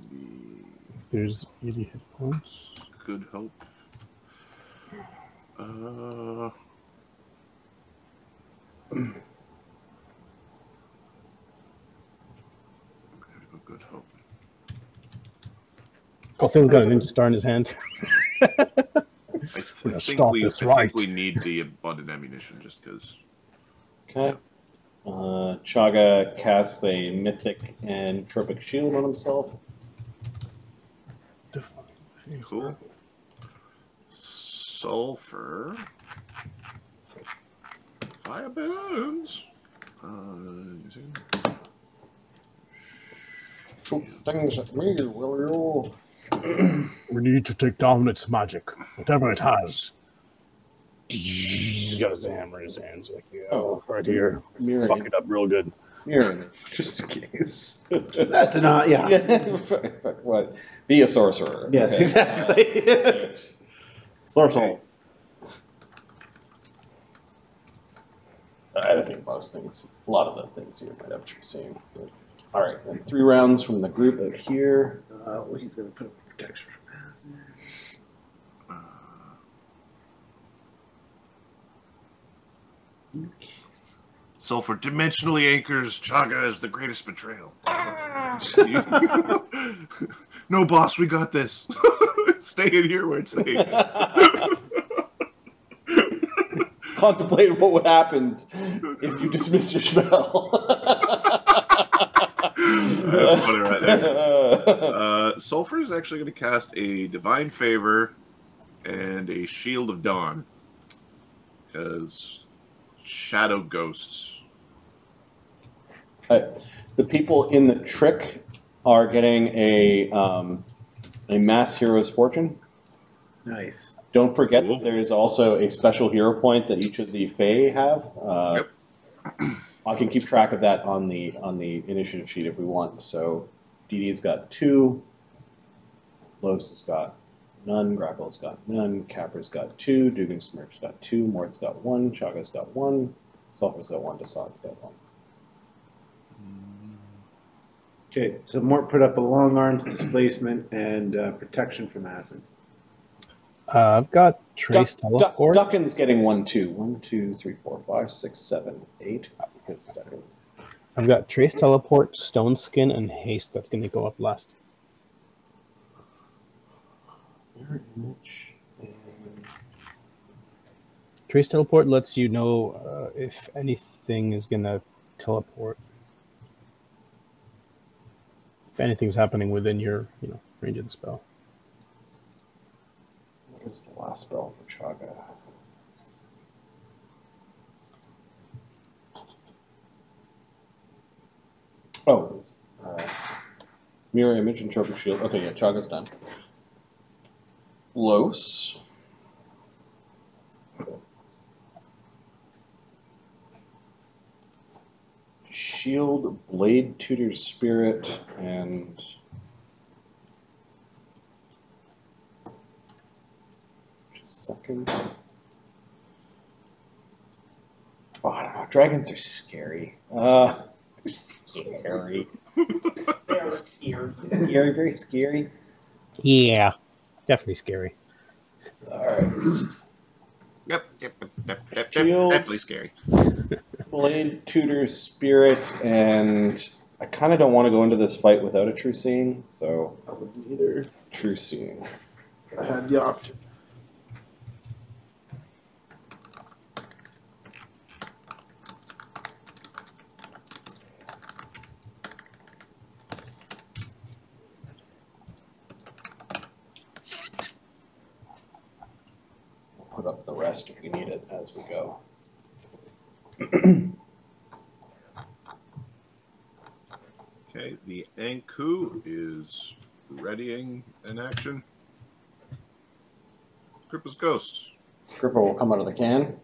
There's 80 hit points. Good Hope. Good Hope. Gulthain's got a ninja star in his hand. I think we need the abundant ammunition just because. Okay. Chaga casts a mythic and tropic shield on himself. Cool. Sulfur. Fire burns. Shoot things at me, will We need to take down its magic, whatever it has. He's got his hammer in his hands. Like, right here. Fuck it up real good. Mirror image, just in case. That's not, yeah. Fuck, what? Be a sorcerer. Yes, Okay. exactly. Sorcerer. I think most things, a lot of the things here might have what you're seeing. All right, and 3 rounds from the group out here. Well, he's going to put a protection from pass there. Sulfur dimensionally anchors Chaga as the greatest betrayal. No, boss, we got this. Stay in here where it's safe. Contemplate what would happen if you dismiss your spell. That's funny right there. Sulfur is actually going to cast a Divine Favor and a Shield of Dawn. Because shadow ghosts. The people in the trick are getting a Mass Hero's Fortune. Nice. Don't forget that there is also a special hero point that each of the Fae have. Yep. I can keep track of that on the initiative sheet if we want. So Dee Dee's got 2, Los has got none, Grapple's got none, Capra's got 2, Dugan Smirk's got 2, Mort's got 1, Chaga's got 1, Sulfur's got 1, Dassod's got 1. Okay, so Mort put up a long arms displacement and protection from acid. I've got Trace Teleport. Duckin's getting 1, 2. 1, 2, 3, 4, 5, 6, 7, 8. I've got Trace Teleport, Stone Skin, and Haste. That's going to go up last. Trace Teleport lets you know if anything is going to teleport. If anything's happening within your range of the spell. What is the last spell for Chaga? Oh, it's Mirror Image and Tropic Shield. Okay, yeah, Chaga's done. Los. Shield, Blade, Tutor's Spirit, and just a second. Oh, I don't know. Dragons are scary. They're scary. They're scary. Scary, very scary. Yeah, definitely scary. All right. Yep, definitely scary. Blade, Tutor's Spirit, and I kind of don't want to go into this fight without a True Seeing, so I would either True Seeing. I had the option. We'll put up the rest if we need it as we go. Okay, the Anku is readying an action. Grippa's Ghost. Grippa will come out of the can.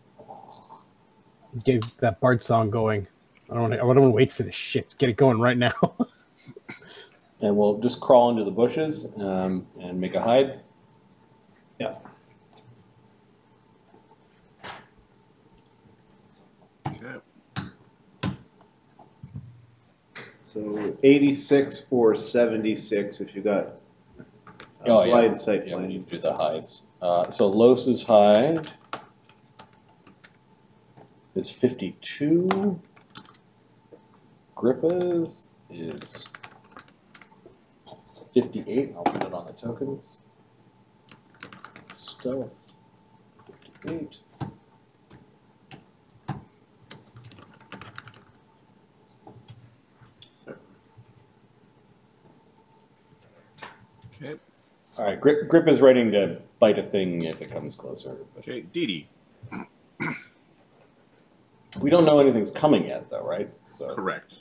Get that Bard song going. I don't want to wait for this shit. Get it going right now. And we'll just crawl into the bushes and make a hide. Yeah. Okay. So 86 or 76 if you got blind sight. Yeah, when you do the hides. So Los's hide is 52. Grippa's is 58. I'll put it on the tokens. Stealth 58. Okay. All right, Grip is ready to bite a thing if it comes closer. Okay, Dee Dee. We don't know anything's coming yet, though, right? So Correct.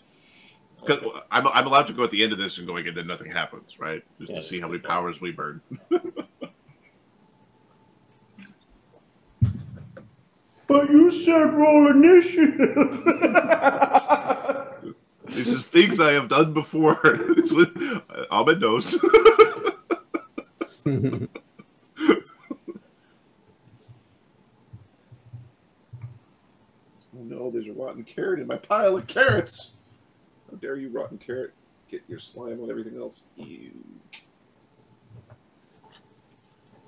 Because I'm allowed to go at the end of this and going in and nothing happens, right? Just to see how many powers we burn. But you said roll initiative. This is things I have done before. This was Ahmed knows. Oh no, there's a rotten carrot in my pile of carrots. How dare you, rotten carrot, get your slime on everything else. Ew.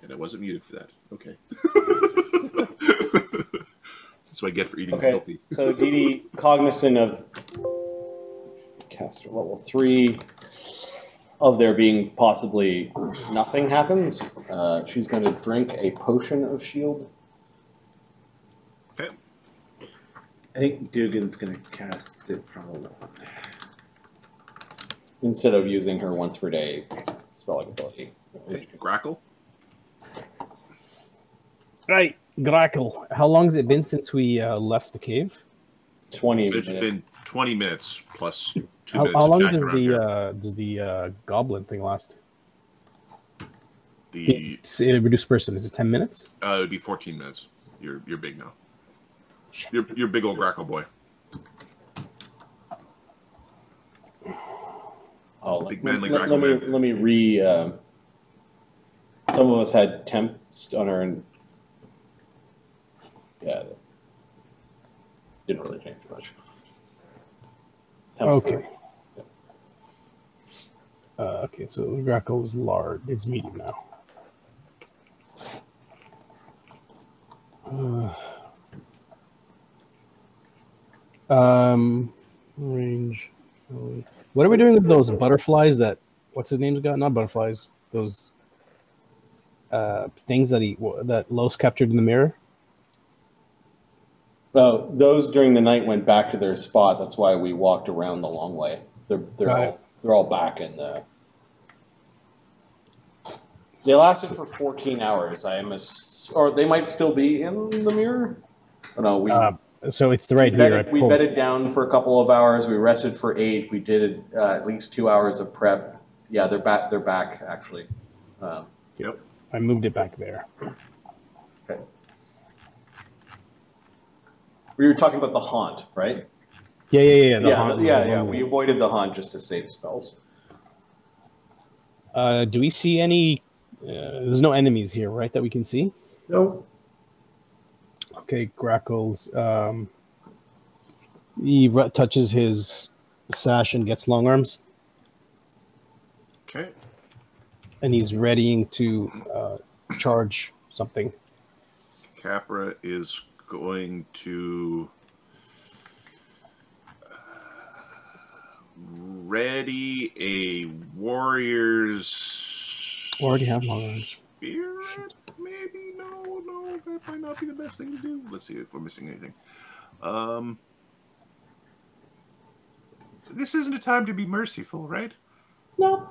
And I wasn't muted for that. Okay. That's what I get for eating healthy. So Dee Dee, cognizant of caster level 3, of there being possibly nothing happens, she's going to drink a potion of shield. Okay. I think Dugan's going to cast it probably. Instead of using her once per day spelling ability. Okay. Grackle. Right, Grackle. How long has it been since we left the cave? 20 It's minutes. been 20 minutes plus 2 How minutes. long of does the goblin thing last? The It reduced person. Is it 10 minutes? it would be 14 minutes. You're big now. You're big old Grackle boy. Oh, Big manly let Grackle man. me some of us had temps on our. Yeah. Didn't really change much. Temps. Okay. Okay, so the Grackle is large. It's medium now. Range. What are we doing with those butterflies that, what's his name's got? Not butterflies. Those things that Los captured in the mirror? Those during the night went back to their spot. That's why we walked around the long way. They're all back in the. They lasted for 14 hours. Or they might still be in the mirror. Oh, no, so it's the right here. We bedded down for a couple of hours. We rested for 8. We did at least 2 hours of prep. Yeah, they're back. They're back actually. Yep. I moved it back there. Okay. We were talking about the haunt, right? Yeah. Yeah. We avoided the haunt just to save spells. Do we see any? There's no enemies here, right? That we can see. No. Okay, Grackles. He touches his sash and gets long arms, Okay. and he's readying to charge something. Capra is going to ready a warrior's. Already have long arms. Spirit? Maybe? No, that might not be the best thing to do. Let's see if we're missing anything. This isn't a time to be merciful, right? No.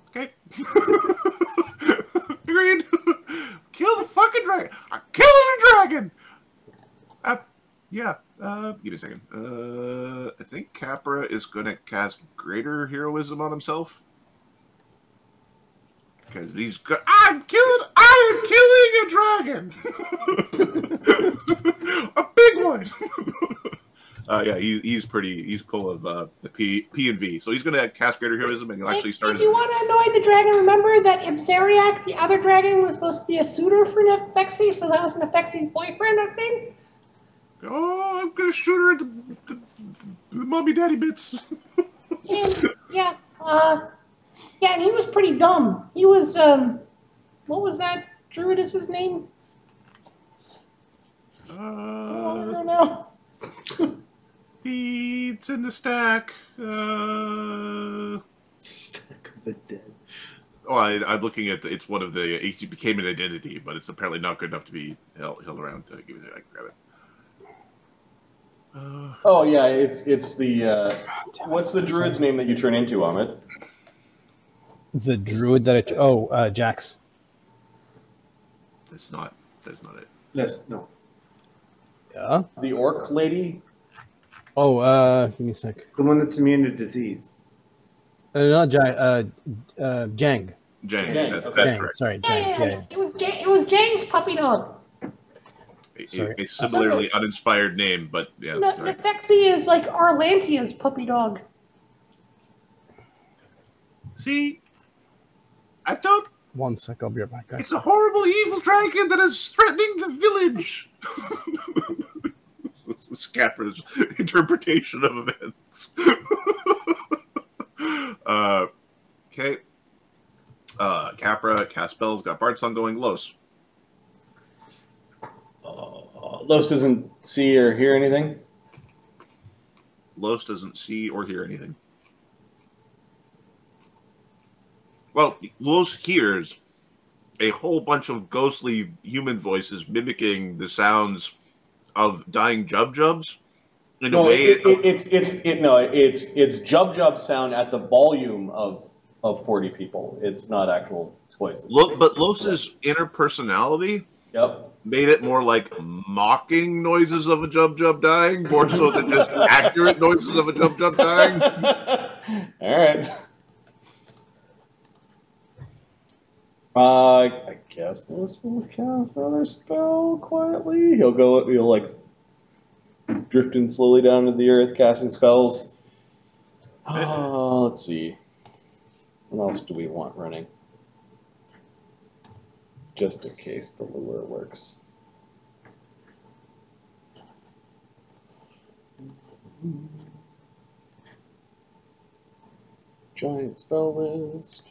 Okay. Agreed. Kill the fucking dragon. I'm killing the dragon. Yeah. Give me a second. I think Capra is going to cast Greater Heroism on himself. Because he's got. I am killing a dragon. A big one. Yeah, he's full of the P and V. So he's going to cast Greater Heroism, and he'll actually start. If you want to annoy the dragon, remember that Ibzeriak, the other dragon, was supposed to be a suitor for Naphexi, so that was Naphexy's boyfriend, I think. Oh, I'm going to shoot her at the mommy daddy bits. Yeah, and he was pretty dumb. He was, what was that druidess's name? So long ago now. It's in the stack. Stack of the dead. Oh, I'm looking at it's one of the. It became an identity, but it's apparently not good enough to be held around. Give me a second, I can grab it. Oh yeah, it's the. What's the druid's name that you turn into, Ahmed? The druid that Jax. That's not it. Yes, no. Yeah. The orc lady. Oh, give me a sec. The one that's immune to disease. Not Jang. Jang. Jang, That's Jang. correct. Sorry, Jang. Yeah. It was Jang's puppy dog. A similarly uninspired name, but yeah. Sorry. Naphexi is like Arlantia's puppy dog. See, I don't. 1 sec, I'll be right back, guys. It's a horrible, evil dragon that is threatening the village. This is Capra's interpretation of events. Okay. Capra it. Cast spells. Got Bard Song going. Los. Los doesn't see or hear anything. Los doesn't see or hear anything. Well, Los hears a whole bunch of ghostly human voices mimicking the sounds of dying jub-jubs. In a way, it's jub sound at the volume of 40 people. It's not actual voices. But Los's inner personality made it more like mocking noises of a jub dying, more so than just accurate noises of a jub dying. All right. I guess this will cast another spell quietly. He'll like drifting slowly down to the earth, casting spells. Let's see. What else do we want running? Just in case the lure works. Giant spell list.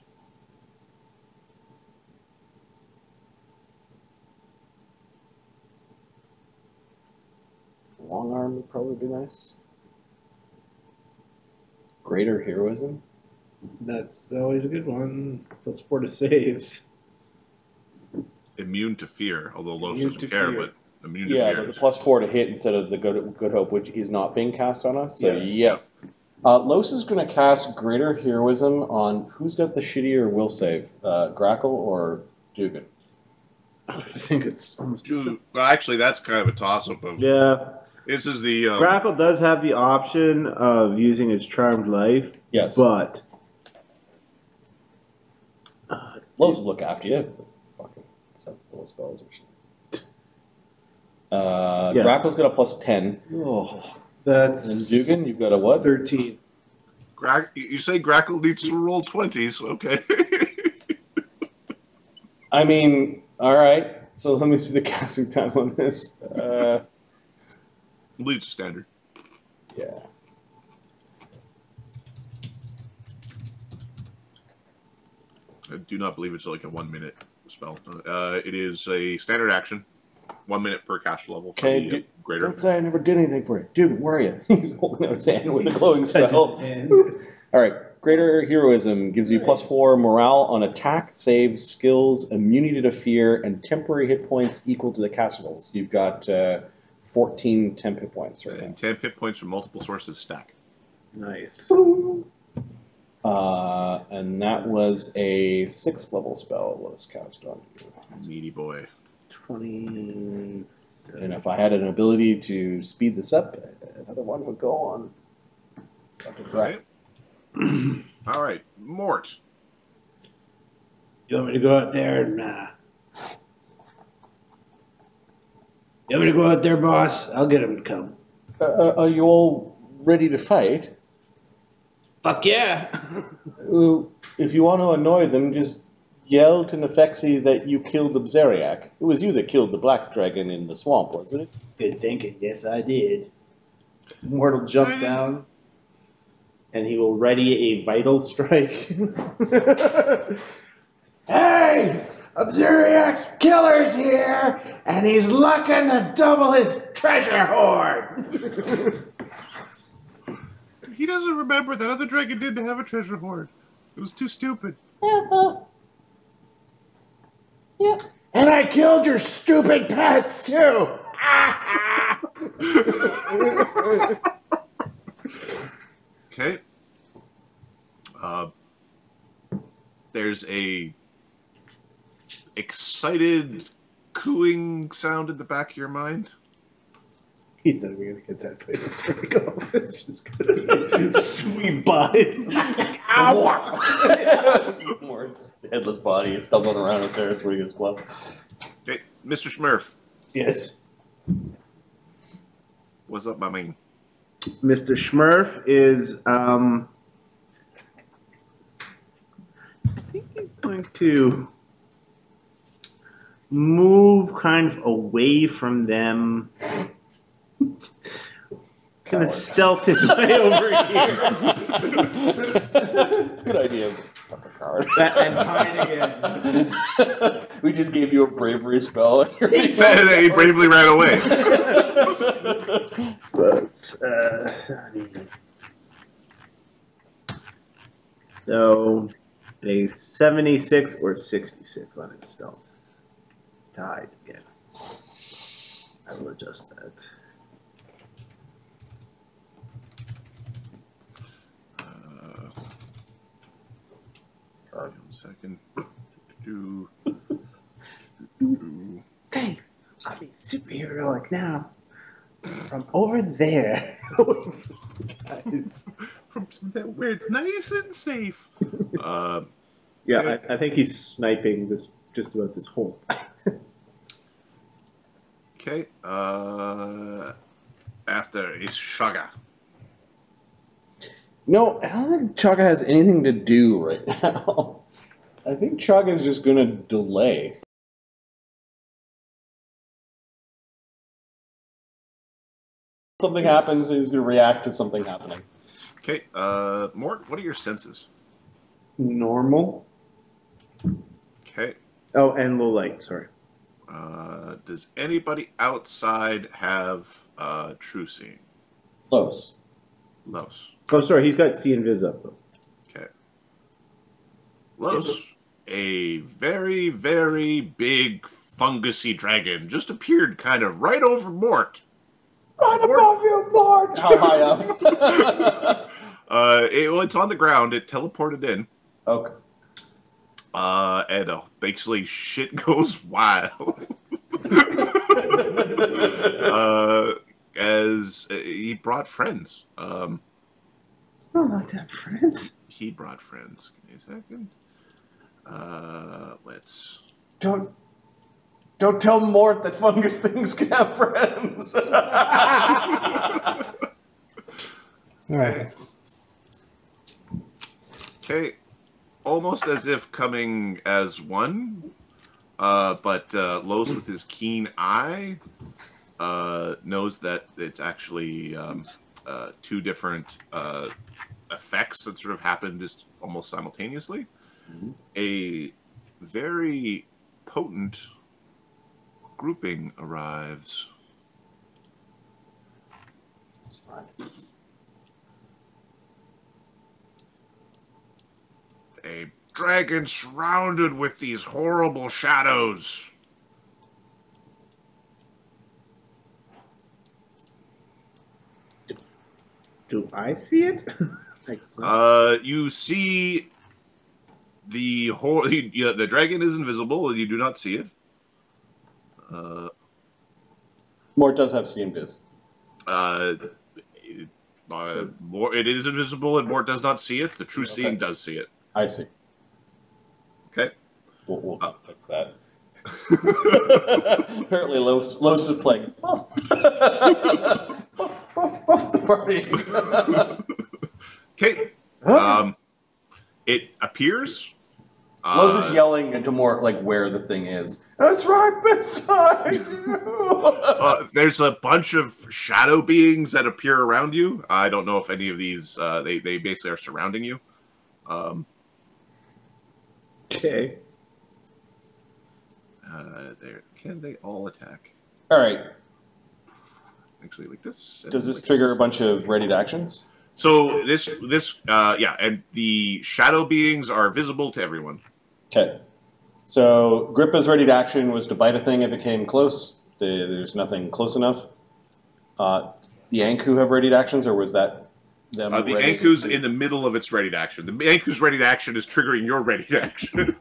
Long arm would probably be nice. Greater heroism. That's always a good one. +4 to saves. Immune to fear, although Los doesn't care, but immune to fear. Yeah, but the +4 to hit instead of the good hope, which is not being cast on us. So yes. Los is going to cast Greater Heroism on who's got the shittier will save, Grackle or Dugan? I think it's almost. Well, actually, that's kind of a toss-up of. Yeah. This is the. Grackle does have the option of using his Charmed Life. Yes. But. Los will look after you. Fucking set full of spells or something. Grackle's got a +10. Oh, that's. And Dugan, you've got a what? 13. You say Grackle needs to roll 20s, okay. I mean, all right. So let me see the casting time on this. Leads to standard. Yeah. I do not believe it's like a 1 minute spell. It is a standard action, 1 minute per cast level. Okay, greater. Don't say I never did anything for you. Dude, where are you? He's holding out his hand with a glowing spell. All right. Greater Heroism gives you +4 morale on attack, saves, skills, immunity to fear, and temporary hit points equal to the caster levels. You've got 14 temp hit points right now. And 10 hit points from multiple sources stack. Nice. And that was a 6th level spell that was cast on you. Meaty boy. 27. And if I had an ability to speed this up, another one would go on. Right. All right, Mort. You want me to go out there and you want me to go out there, boss? I'll get him to come. Are you all ready to fight? Fuck yeah! If you want to annoy them, just yell to Naphexi that you killed the Bzeriak. It was you that killed the black dragon in the swamp, wasn't it? Good thinking. Yes, I did. Mort will jump down, and he will ready a vital strike. Hey! Bzeriak's killer's here, and he's looking to double his treasure hoard! He doesn't remember that other dragon didn't have a treasure hoard. It was too stupid. Yeah. And I killed your stupid pets, too! Okay. There's a excited cooing sound in the back of your mind. He's never going to get that vital strike off. It's just going to be sweet bodies. Ow! Mort's headless body is stumbling around up there. It's where he gets well. Okay, Mr. Smurf. Yes. What's up, my man? Mr. Smurf is, I think he's going to move kind of away from them. He's going to stealth his way over here. It's a good idea. fucking card. And hide again. We just gave you a bravery spell. And he bravely ran away. So, a 76 or 66 on his stealth. Tied again. I will adjust that. One second. Thanks. I'll be superheroic now. From over there. From where it's nice and safe. Yeah, I think he's sniping this just about this whole. Okay. After is Shaga. No, I don't think Chaga has anything to do right now. I think Chaga is just going to delay. Something happens, he's going to react to something happening. Okay. Mort, what are your senses? Normal. Okay. Oh, and low light. Sorry. Does anybody outside have true seeing? Close. Los. Oh, sorry. He's got see and vis up though. Okay. Los, a very, very big fungusy dragon just appeared kind of right over Mort. Right above you, Mort! How high up? It's on the ground. It teleported in. Okay. And basically shit goes wild. As he brought friends. It's not like that, friends. He brought friends. Give me a second. Let's. Don't tell Mort that fungus things can have friends. All right. Okay. Almost as if coming as one, but Los with his keen eye knows that it's actually two different effects that sort of happened just almost simultaneously. Mm-hmm. A very potent grouping arrives. That's fine. A dragon surrounded with these horrible shadows. Do I see it? You see the the dragon is invisible, and you do not see it. Mort does have see and vis. It is invisible, and Mort does not see it. The true seeing does see it. I see. Okay. We'll fix that. Apparently, Los is playing. Buff the party. Okay. It appears. Los is yelling into more like where the thing is. It's right beside you. There's a bunch of shadow beings that appear around you. I don't know if any of these. They basically are surrounding you. Okay. There. Can they all attack? All right. Actually, like this. Does this like trigger this. a bunch of readied actions? So yeah, and the shadow beings are visible to everyone. Okay. So Grippa's readied action was to bite a thing if it came close. There's nothing close enough. The Anku have readied actions, or was that them? The Anku's in the middle of its readied action. The Anku's readied action is triggering your readied action.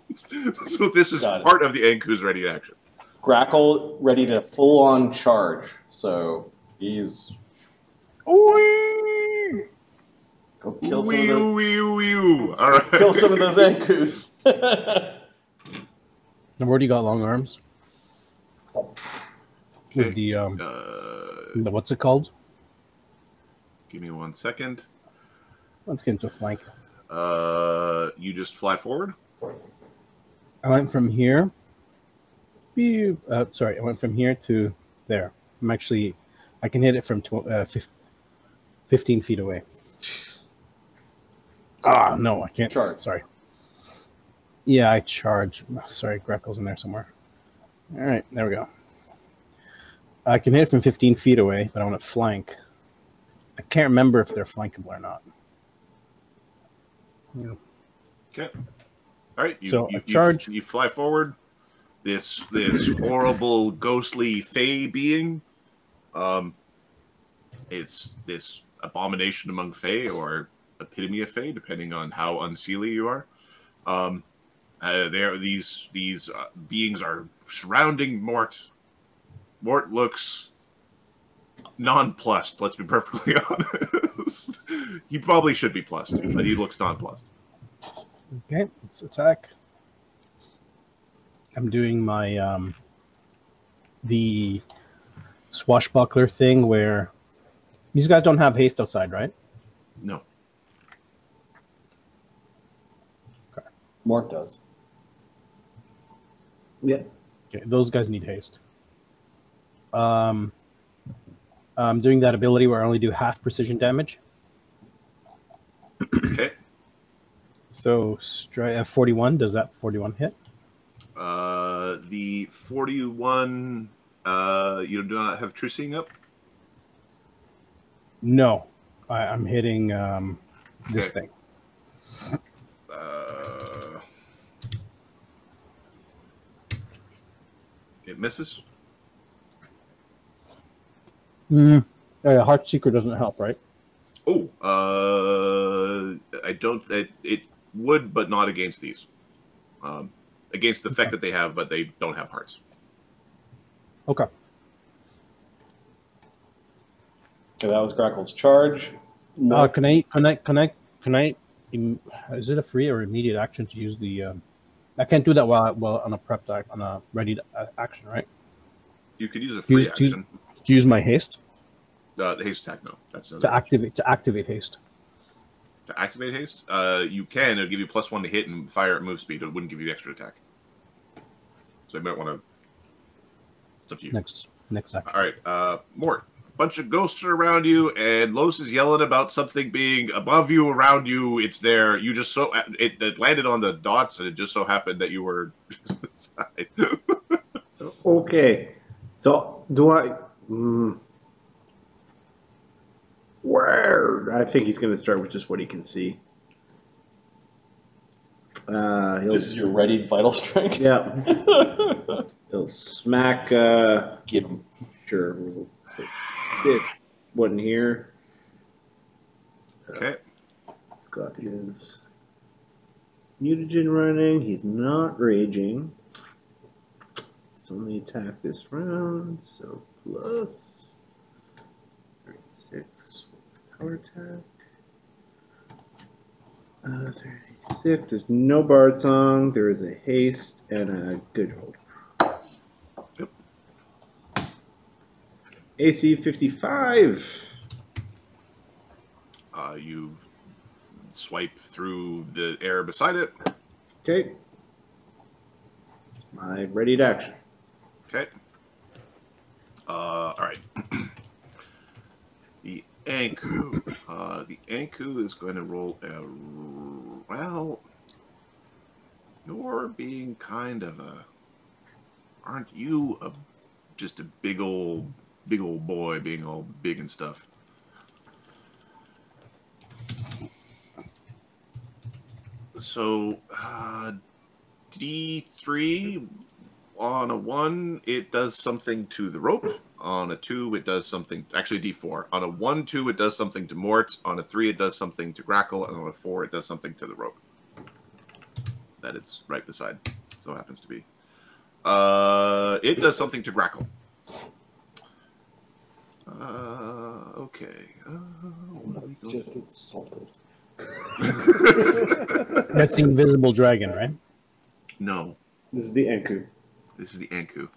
So this is part of the Anku's readied action. Grackle ready to full-on charge. So he's... Go kill some of those... All right. Kill some of those Ankus. I've already got long arms. Okay. With the what's it called? Give me 1 second. Let's get into a flank. You just fly forward? I went from here. Sorry, I went from here to there. I can hit it from 15 feet away. No, I can't. Charge. Sorry. Yeah, I charge. Sorry, Greco's in there somewhere. All right, there we go. I can hit from 15 feet away, but I want to flank. I can't remember if they're flankable or not. Yeah. Okay. All right. So charge. You fly forward. This horrible, ghostly fey being. It's this abomination among fey, or epitome of fey, depending on how unseelie you are. These beings are surrounding Mort. Mort looks nonplussed. Let's be perfectly honest. He probably should be plussed, but he looks nonplussed. Okay, let's attack. I'm doing my the swashbuckler thing where these guys don't have haste outside, right? No. Okay. Mark does. Yeah. Okay, those guys need haste. I'm doing that ability where I only do half precision damage. Okay. So 41. Does that 41 hit? The 41. You do not have True Seeing up. No, I'm hitting this thing. It misses. Heartseeker doesn't help, right? Oh, I don't. It would, but not against these. Against the effect that they have, but they don't have hearts. Okay. Okay, that was Grackle's charge. Can I? Is it a free or immediate action to use the? I can't do that while on a prepped on a ready action, right? You could use a free action. To use my haste. The haste attack, no. That's to activate haste. To activate haste, you can. It'll give you +1 to hit and fire at move speed. It wouldn't give you extra attack. So you might want to. It's up to you. Next action. All right, Mort. Bunch of ghosts are around you, and Los is yelling about something being above you, around you. It's there. You just it landed on the dots, and it just so happened that you were. Okay, so do I? Where? I think he's going to start with just what he can see. This is your ready vital strike? Yeah. He'll smack. Get him. Sure. We'll say this one here. Okay. He's got his mutagen running. He's not raging. It's only attack this round, so plus 36 power attack. 36. There's no bard song. There is a haste and a good hope. Yep. AC 55. You swipe through the air beside it. Okay. My ready to action. Okay. All right. The Anku. The Anku is going to roll a. Well, you're being kind of a. Aren't you just a big old boy, being all big and stuff? So, D3 on a 1, it does something to the rope. On a 2, it does something. Actually, D4. On a 1, 2, it does something to Mort. On a 3, it does something to Grackle. And on a 4, it does something to the rope. That it's right beside. So it happens to be. It does something to Grackle. Okay. Just insulted. That's the invisible dragon, right? No. This is the Anku. This is the Anku.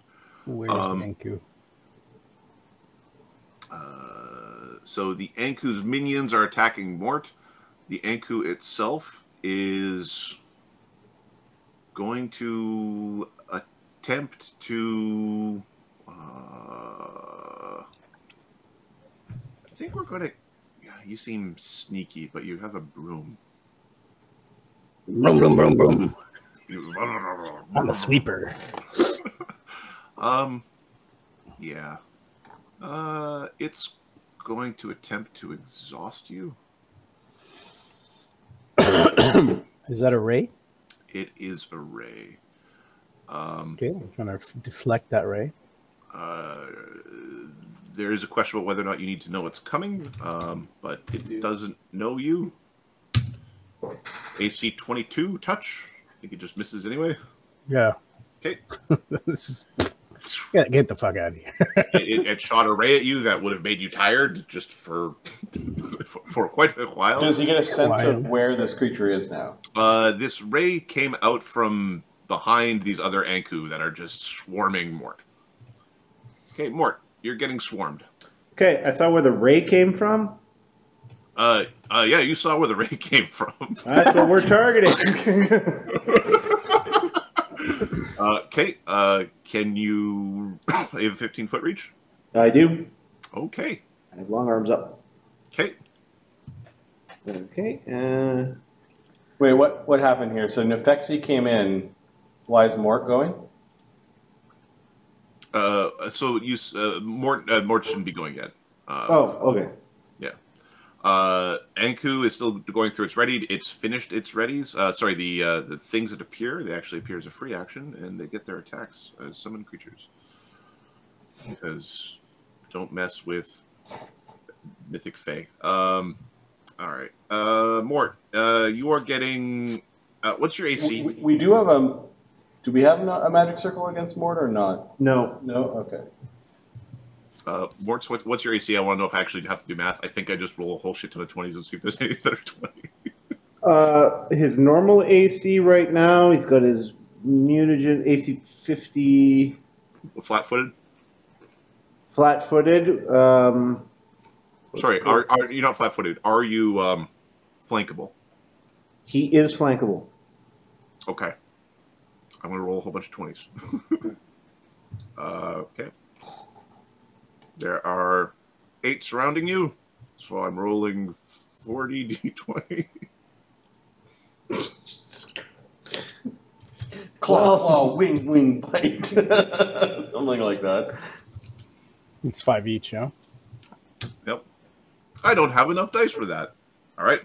Where's Anku? So the Anku's minions are attacking Mort. The Anku itself is going to attempt to. I think we're going to. You seem sneaky, but you have a broom. Broom, broom, broom, broom. I'm a sweeper. Yeah. It's going to attempt to exhaust you. Is that a ray? It is a ray. Okay, I'm trying to deflect that ray. There is a question about whether or not you need to know it's coming, but it doesn't know you. AC 22 touch. I think it just misses anyway. Yeah. Okay. Get the fuck out of here. it shot a ray at you that would have made you tired just for quite a while. Does he get a sense of where this creature is now? This ray came out from behind these other Anku that are just swarming Mort. Okay, Mort, you're getting swarmed. Okay, I saw where the ray came from. Yeah, you saw where the ray came from. That's what we're targeting. Okay, can you have a 15-foot reach? I do. Okay. I have long arms up. Okay. Okay. Wait, what happened here? So Naphexi came in. Why is Mort going? So you Mort shouldn't be going yet. Okay. Yeah. Anku is still going through its ready. It's finished its readies. Sorry, the things that appear, they actually appear as a free action, and they get their attacks as summoned creatures. Because don't mess with Mythic Fae. All right. Mort, you are getting... what's your AC? We do have a... Do we have a magic circle against Mort or not? No. No? Okay. Mort, what's your AC? I want to know if I actually have to do math. I think I just roll a whole shit ton of 20s and see if there's any that are 20. His normal AC right now, he's got his mutagen AC 50. Flat-footed? Flat-footed. Sorry, are you not flat-footed? Are you flankable? He is flankable. Okay. I'm going to roll a whole bunch of 20s. Okay. There are 8 surrounding you, so I'm rolling 40 d20. Claw, wing, bite. Something like that. It's 5 each, yeah? Yep. I don't have enough dice for that. All right.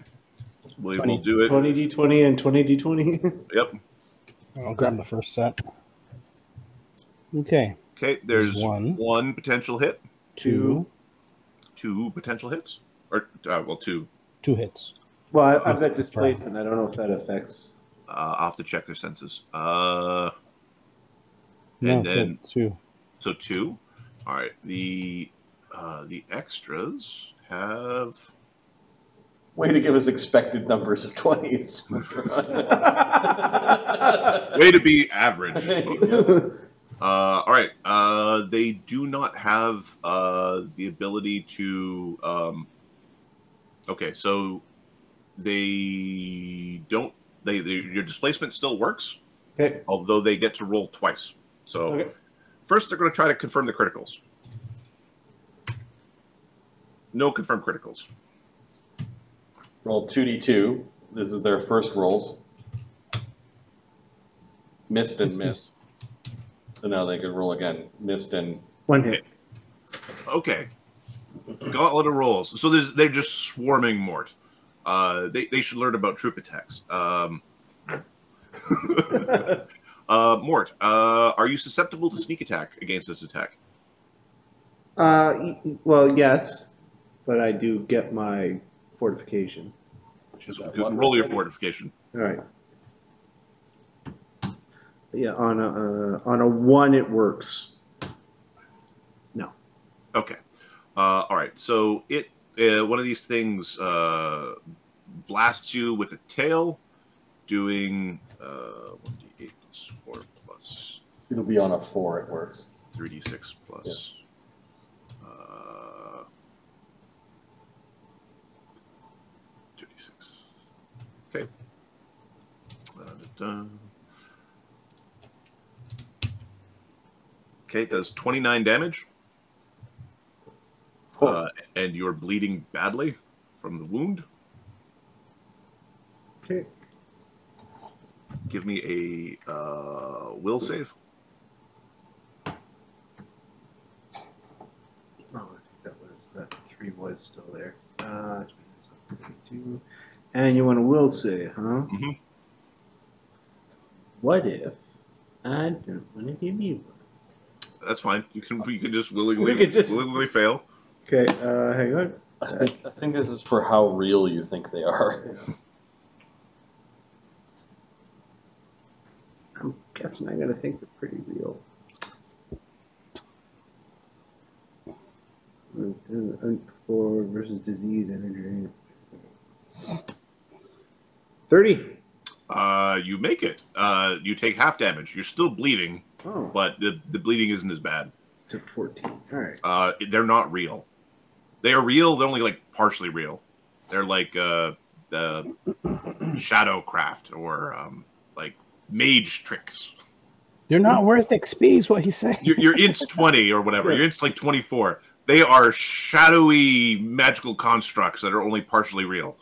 We'll do it. 20 d20 and 20 d20. Yep. I'll grab the first set. Okay. Okay, there's one potential hit. Two potential hits. Or, well, two. 2 hits. Well, I've got displacement. I don't know if that affects... I'll have to check their senses. No, and then 2. So 2. All right. The extras have... Way to give us expected numbers of 20s. Way to be average. All right. They do not have the ability to... okay, so they don't... your displacement still works, Okay. although they get to roll twice. So first they're going to try to confirm the criticals. No confirmed criticals. Roll 2d2. This is their first rolls. Missed and missed. So now they could roll again. Missed and... 1 hit. Okay. Gauntlet of rolls. So they're just swarming Mort. They should learn about troop attacks. Mort, are you susceptible to sneak attack against this attack? Well, yes, but I do get my fortification. Just roll your fortification. All right. Yeah, on a 1 it works. No. Okay. All right. So one of these things blasts you with a tail, doing 1d8 plus 4 plus. It'll be on a 4. It works. 3d6 plus. 2d6. Okay. Okay, it does 29 damage. And you're bleeding badly from the wound. Okay. Give me a will save. Oh, I think that 3 was still there. 32. And you want a will save, huh? Mm-hmm. What if I don't want to give you one? That's fine. You can just willingly fail. Okay, hang on. I think this is for how real you think they are. I'm guessing I'm gonna think they're pretty real. For versus disease energy. 30. You make it. You take half damage. You're still bleeding, but the bleeding isn't as bad. Took 14. All right. They're not real. They are real. They're only like partially real. They're like shadowcraft or like mage tricks. They're not worth XP, is what he's saying. You're ints 20 or whatever. You're ints like 24. They are shadowy magical constructs that are only partially real.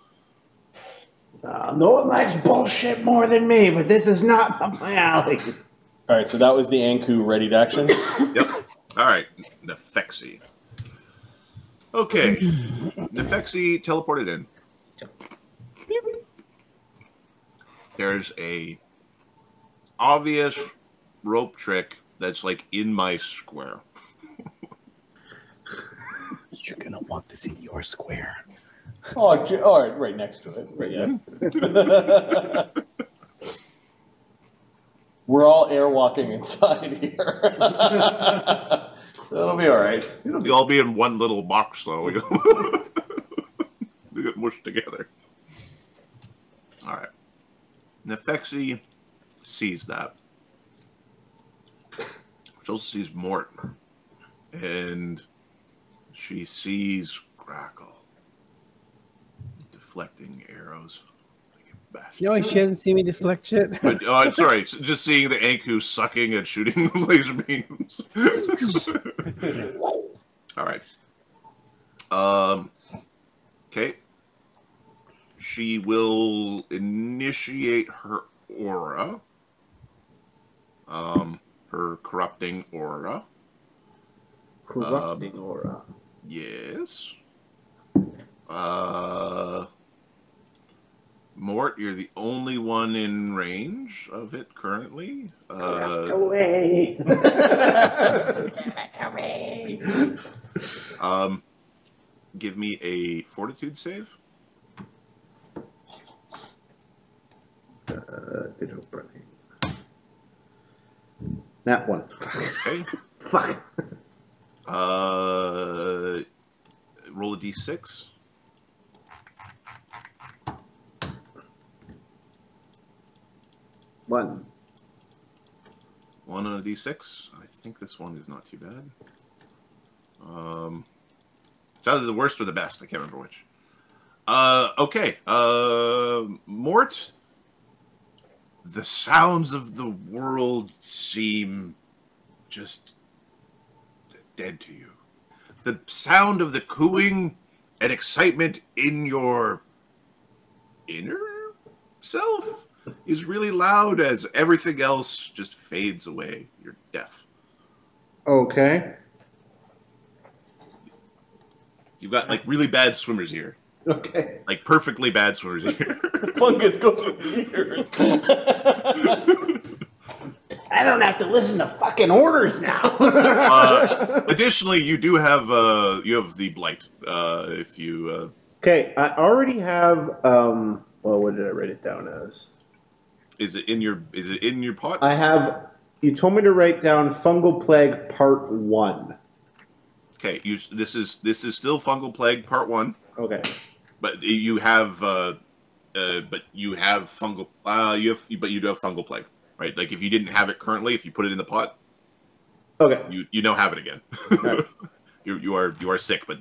No one likes bullshit more than me, but this is not up my alley. All right, so that was the Anku readied action. Yep. All right, Naphexi. Okay, Naphexi teleported in. There's a obvious rope trick that's like in my square. You're gonna want this in your square. Oh, all right, right next to it. Right, yes. We're all airwalking inside here. So it'll be all right. You'll all be in one little box, though. They get mushed together. All right. Naphexi sees that. She also sees Mort. And she sees Grackle. Deflecting arrows. No, she hasn't seen me deflect shit. But, I'm sorry, just seeing the Anku sucking and shooting laser beams. All right. Okay. She will initiate her aura. Her corrupting aura. Corrupting aura. Yes. Mort, you're the only one in range of it currently. Away. Give me a fortitude save. That one. Okay. Fuck. Roll a d6. One. One on a d6. I think this one is not too bad. It's either the worst or the best. I can't remember which. Okay. Mort, the sounds of the world seem just dead to you. The sound of the cooing and excitement in your inner self is really loud as everything else just fades away. You're deaf. Okay. You've got like really bad swimmer's ear. Okay. Like perfectly bad swimmer's ear. Fungus goes with the ears. I don't have to listen to fucking orders now. Additionally, you do have the blight. If you Okay, I already have well, what did I write it down as? Is it in your pot? I have. You told me to write down Fungal Plague Part 1. Okay, this is still Fungal Plague Part 1. Okay. But you have fungal. You do have Fungal Plague, right? Like if you didn't have it currently, if you put it in the pot, okay, you don't have it again. Right. you are sick, but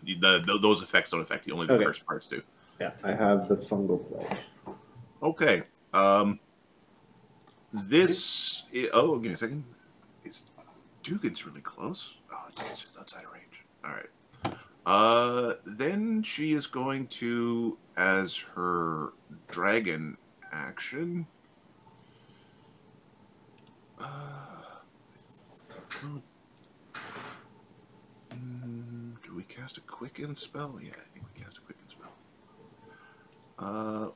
those effects don't affect you. Only the first parts do. Yeah, I have the Fungal Plague. Okay. This. Give me a second. Dugan's really close. Oh, it's just outside of range. All right. Then she is going to, as her dragon action, Do we cast a quicken spell? Yeah, I think we cast a quicken spell.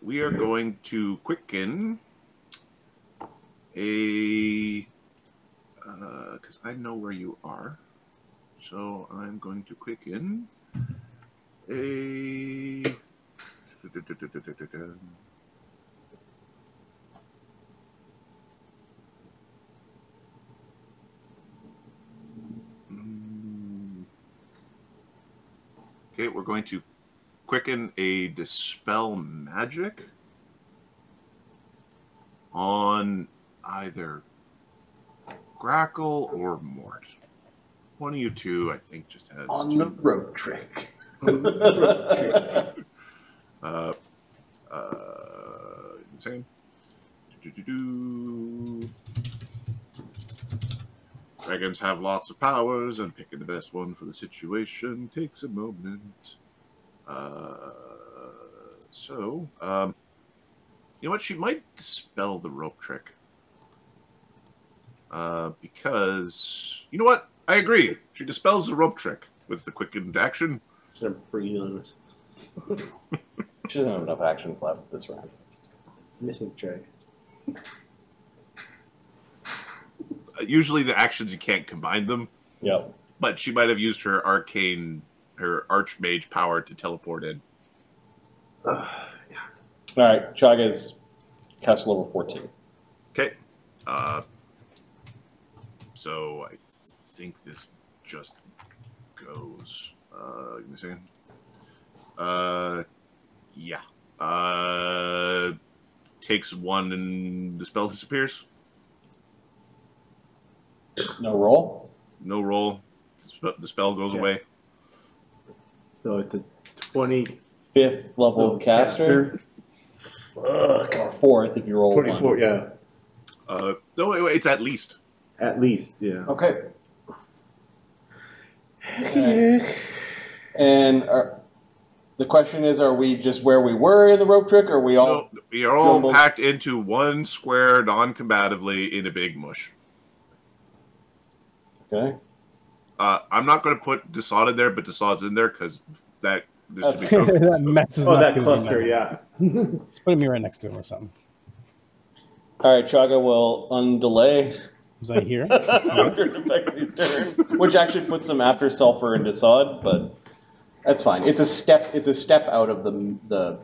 We are going to quicken a... because I know where you are. So I'm going to quicken a... Okay, we're going to quicken a Dispel Magic on either Grackle or Mort. One of you two, I think, just has... On the rope trick. Insane. Dragons have lots of powers, and picking the best one for the situation takes a moment. You know what? She might dispel the rope trick. Because, you know what? I agree. She dispels the rope trick with the quickened action. Should have breathe on this. She doesn't have enough actions left this round. Missing dragon. Usually the actions, you can't combine them. Yep. But she might have used her arcane, her archmage power to teleport in. Yeah. All right, Chaga's cast level 14. Okay. So I think this just goes. Give me a second. Yeah. Takes one and the spell disappears. No roll? No roll. The spell goes away. So it's a 25th 5th level caster. Fuck. Or 4th if you roll 24, one. yeah. No, it's at least. At least, yeah. Okay. And the question is, are we just where we were in the rope trick, or are we all... No, we are all packed into one square non-combatively in a big mush. Okay. I'm not going to put Dassod in there, but Dassod's in there because that... That messes up. that cluster, yeah. Let's put me right next to him or something. All right, Chaga will undelay Was I here? after Naphex's turn, which actually puts him after Sulfur and Dassod, but that's fine. It's a step. It's a step out of the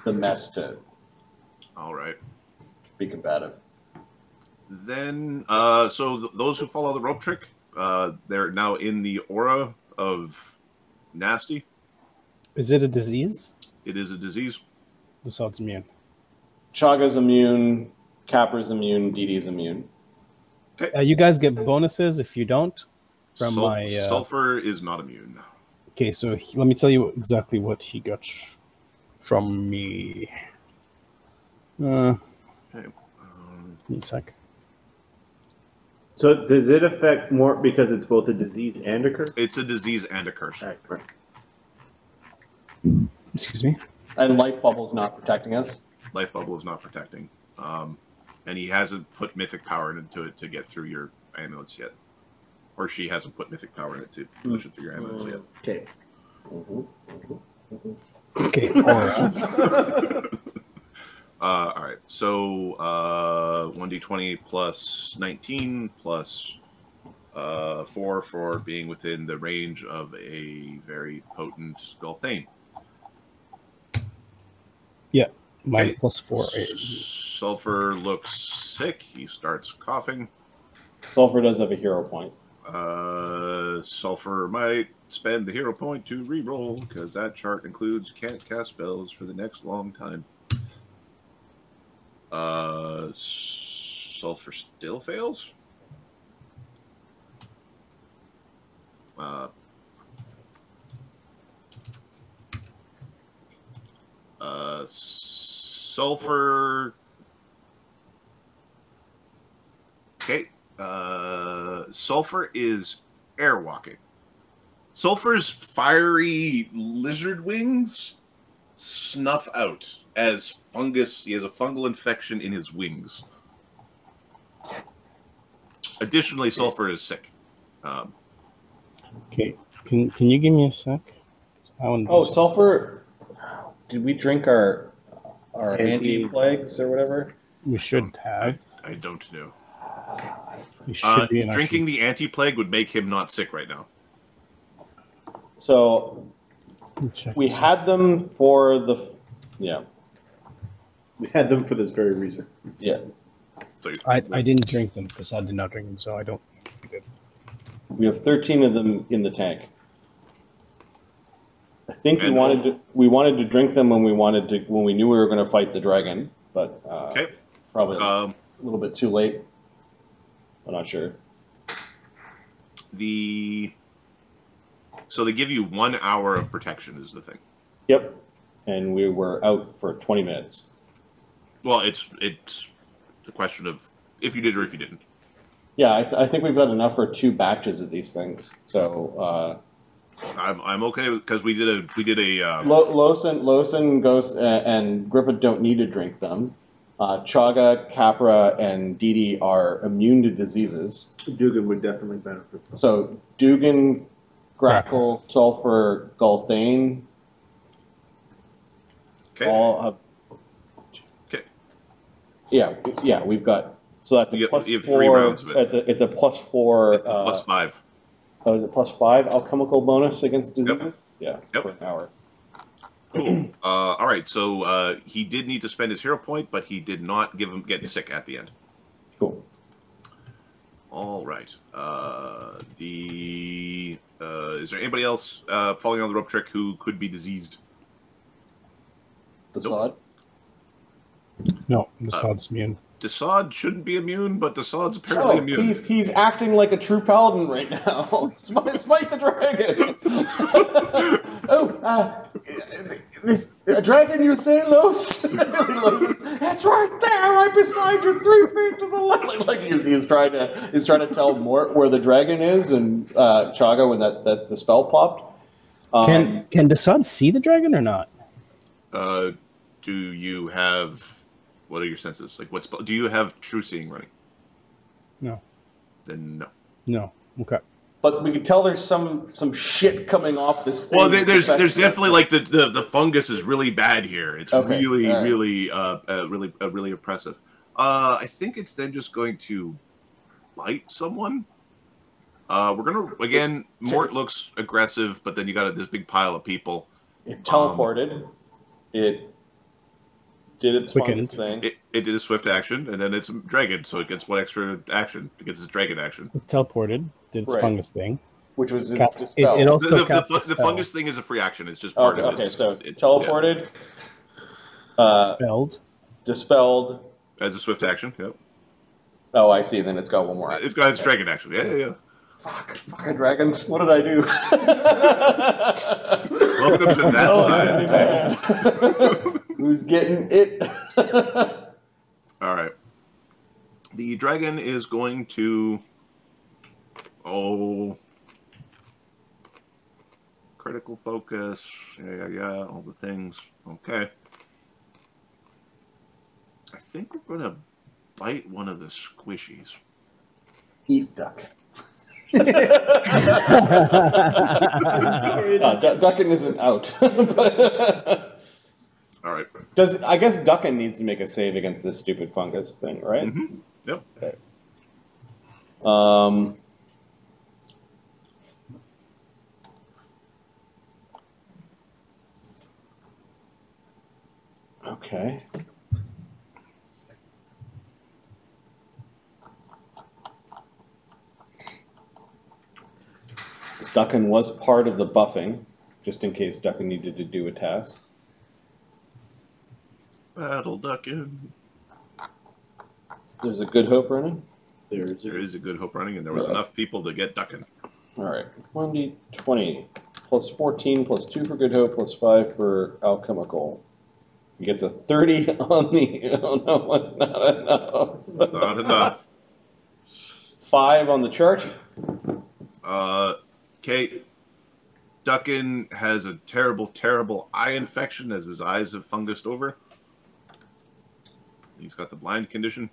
mess to All right. be combative. Then, so those who follow the rope trick, they're now in the aura of Nasty. Is it a disease? It is a disease. The salt's immune. Chaga's immune. Capra's immune. Dee Dee's immune. You guys get bonuses if you don't. From my Sulfur is not immune. Okay, so let me tell you exactly what he got from me. Okay. Give me a sec. So does it affect more because it's both a disease and a curse? It's a disease and a curse. All right. Excuse me. And life bubble's not protecting us. Life Bubble is not protecting. And he hasn't put mythic power into it to get through your amulets yet. Or she hasn't put mythic power in it to push it through your amulets yet. Okay. Okay. All right. So 1d20 plus 19 plus 4 for being within the range of a very potent Gulthain. Yeah. Mine Okay. plus 4. Sulfur looks sick. He starts coughing. Sulfur does have a hero point. Sulfur might spend the hero point to reroll because that chart includes can't cast spells for the next long time. Sulfur still fails. Sulfur. Okay. Sulfur is airwalking. Sulfur's fiery lizard wings snuff out as fungus. He has a fungal infection in his wings. Additionally, Sulfur is sick. Okay, can you give me a sec? Oh, sulfur. Did we drink our anti-plagues or whatever? We should have. I don't know. We should be drinking the anti-plague would make him not sick right now. So we had them for the We had them for this very reason. Yeah. So I didn't drink them because I did not drink them, so I don't. We have 13 of them in the tank. I think we wanted to drink them when we knew we were going to fight the dragon, but probably a little bit too late. I'm not sure. So they give you 1 hour of protection is the thing. Yep, and we were out for 20 minutes. Well, it's a question of if you did or if you didn't. Yeah, I think we've got enough for 2 batches of these things. So I'm okay because we did a Losen, Ghost, and Grippa don't need to drink them. Chaga, Capra, and Dee Dee are immune to diseases. Dugan would definitely benefit. So Dugan, Grackle, Sulfur, Gulthain. Okay. All have. Okay. Yeah, we've got. So that's a you plus have 4. 3 rounds of it. It's a plus 4. Plus 5. Oh, is it plus 5 alchemical bonus against diseases? Yep. Yeah, for an hour. Cool. All right. So he did need to spend his hero point, but he did not get sick at the end. Cool. All right. Is there anybody else following on the rope trick who could be diseased? Dassod? No, Dassod's immune. Dassod shouldn't be immune, but Dassod's apparently immune. He's acting like a true paladin right now. Smite the dragon. A dragon, you say, Los? That's right there, right beside you, 3 feet to the left. Like he's trying to tell Mort where the dragon is, and Chaga when that the spell popped. Can Dassod see the dragon or not? Do you have? What are your senses? Like, do you have true seeing running? No. Then no. No. Okay. But we can tell there's some shit coming off this thing. Well, there's definitely like the fungus is really bad here. It's really oppressive. I think it's then just going to bite someone. We're gonna again. Mort looks aggressive, but then you got this big pile of people. It teleported. It did its fungus thing. It did a swift action, and then it's a dragon, so it gets 1 extra action. It gets its dragon action. It teleported, did its fungus thing. Which was his cast, dispel. it also the fungus thing is a free action. It's just part of it. Okay, so it teleported. Yeah. Dispelled. As a swift action, yep. Oh, I see. Then it's got 1 more action. It's got its dragon action. Yeah. Fucking dragons. What did I do? Welcome to that side. Who's getting it? All right. The dragon is going to... critical focus. Yeah, all the things. Okay. I think we're going to bite one of the squishies. Eat duck. Duckin isn't out. All right. I guess Duckin needs to make a save against this stupid fungus thing, right? Mm-hmm. Yep. Okay. Okay. Duckin was part of the buffing, just in case Duckin needed to do a task. Battle Duckin. There's a good hope running? There is a good hope running, and there was enough people to get Duckin. Alright. 1d20 plus 14 plus 2 for good hope plus 5 for alchemical. He gets a 30 on the... Oh no, that's not enough. It's not enough. 5 on the chart. Okay. Duckin has a terrible, terrible eye infection as his eyes have fungused over. He's got the blind condition.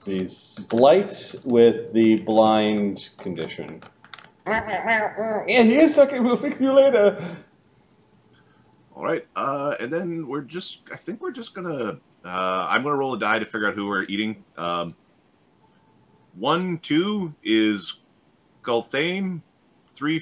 So he's blight with the blind condition. Yeah, he is sucking. We'll fix you later. All right, and then I think we're just gonna, I'm gonna roll a die to figure out who we're eating. 1, 2 is Gulthain. 3,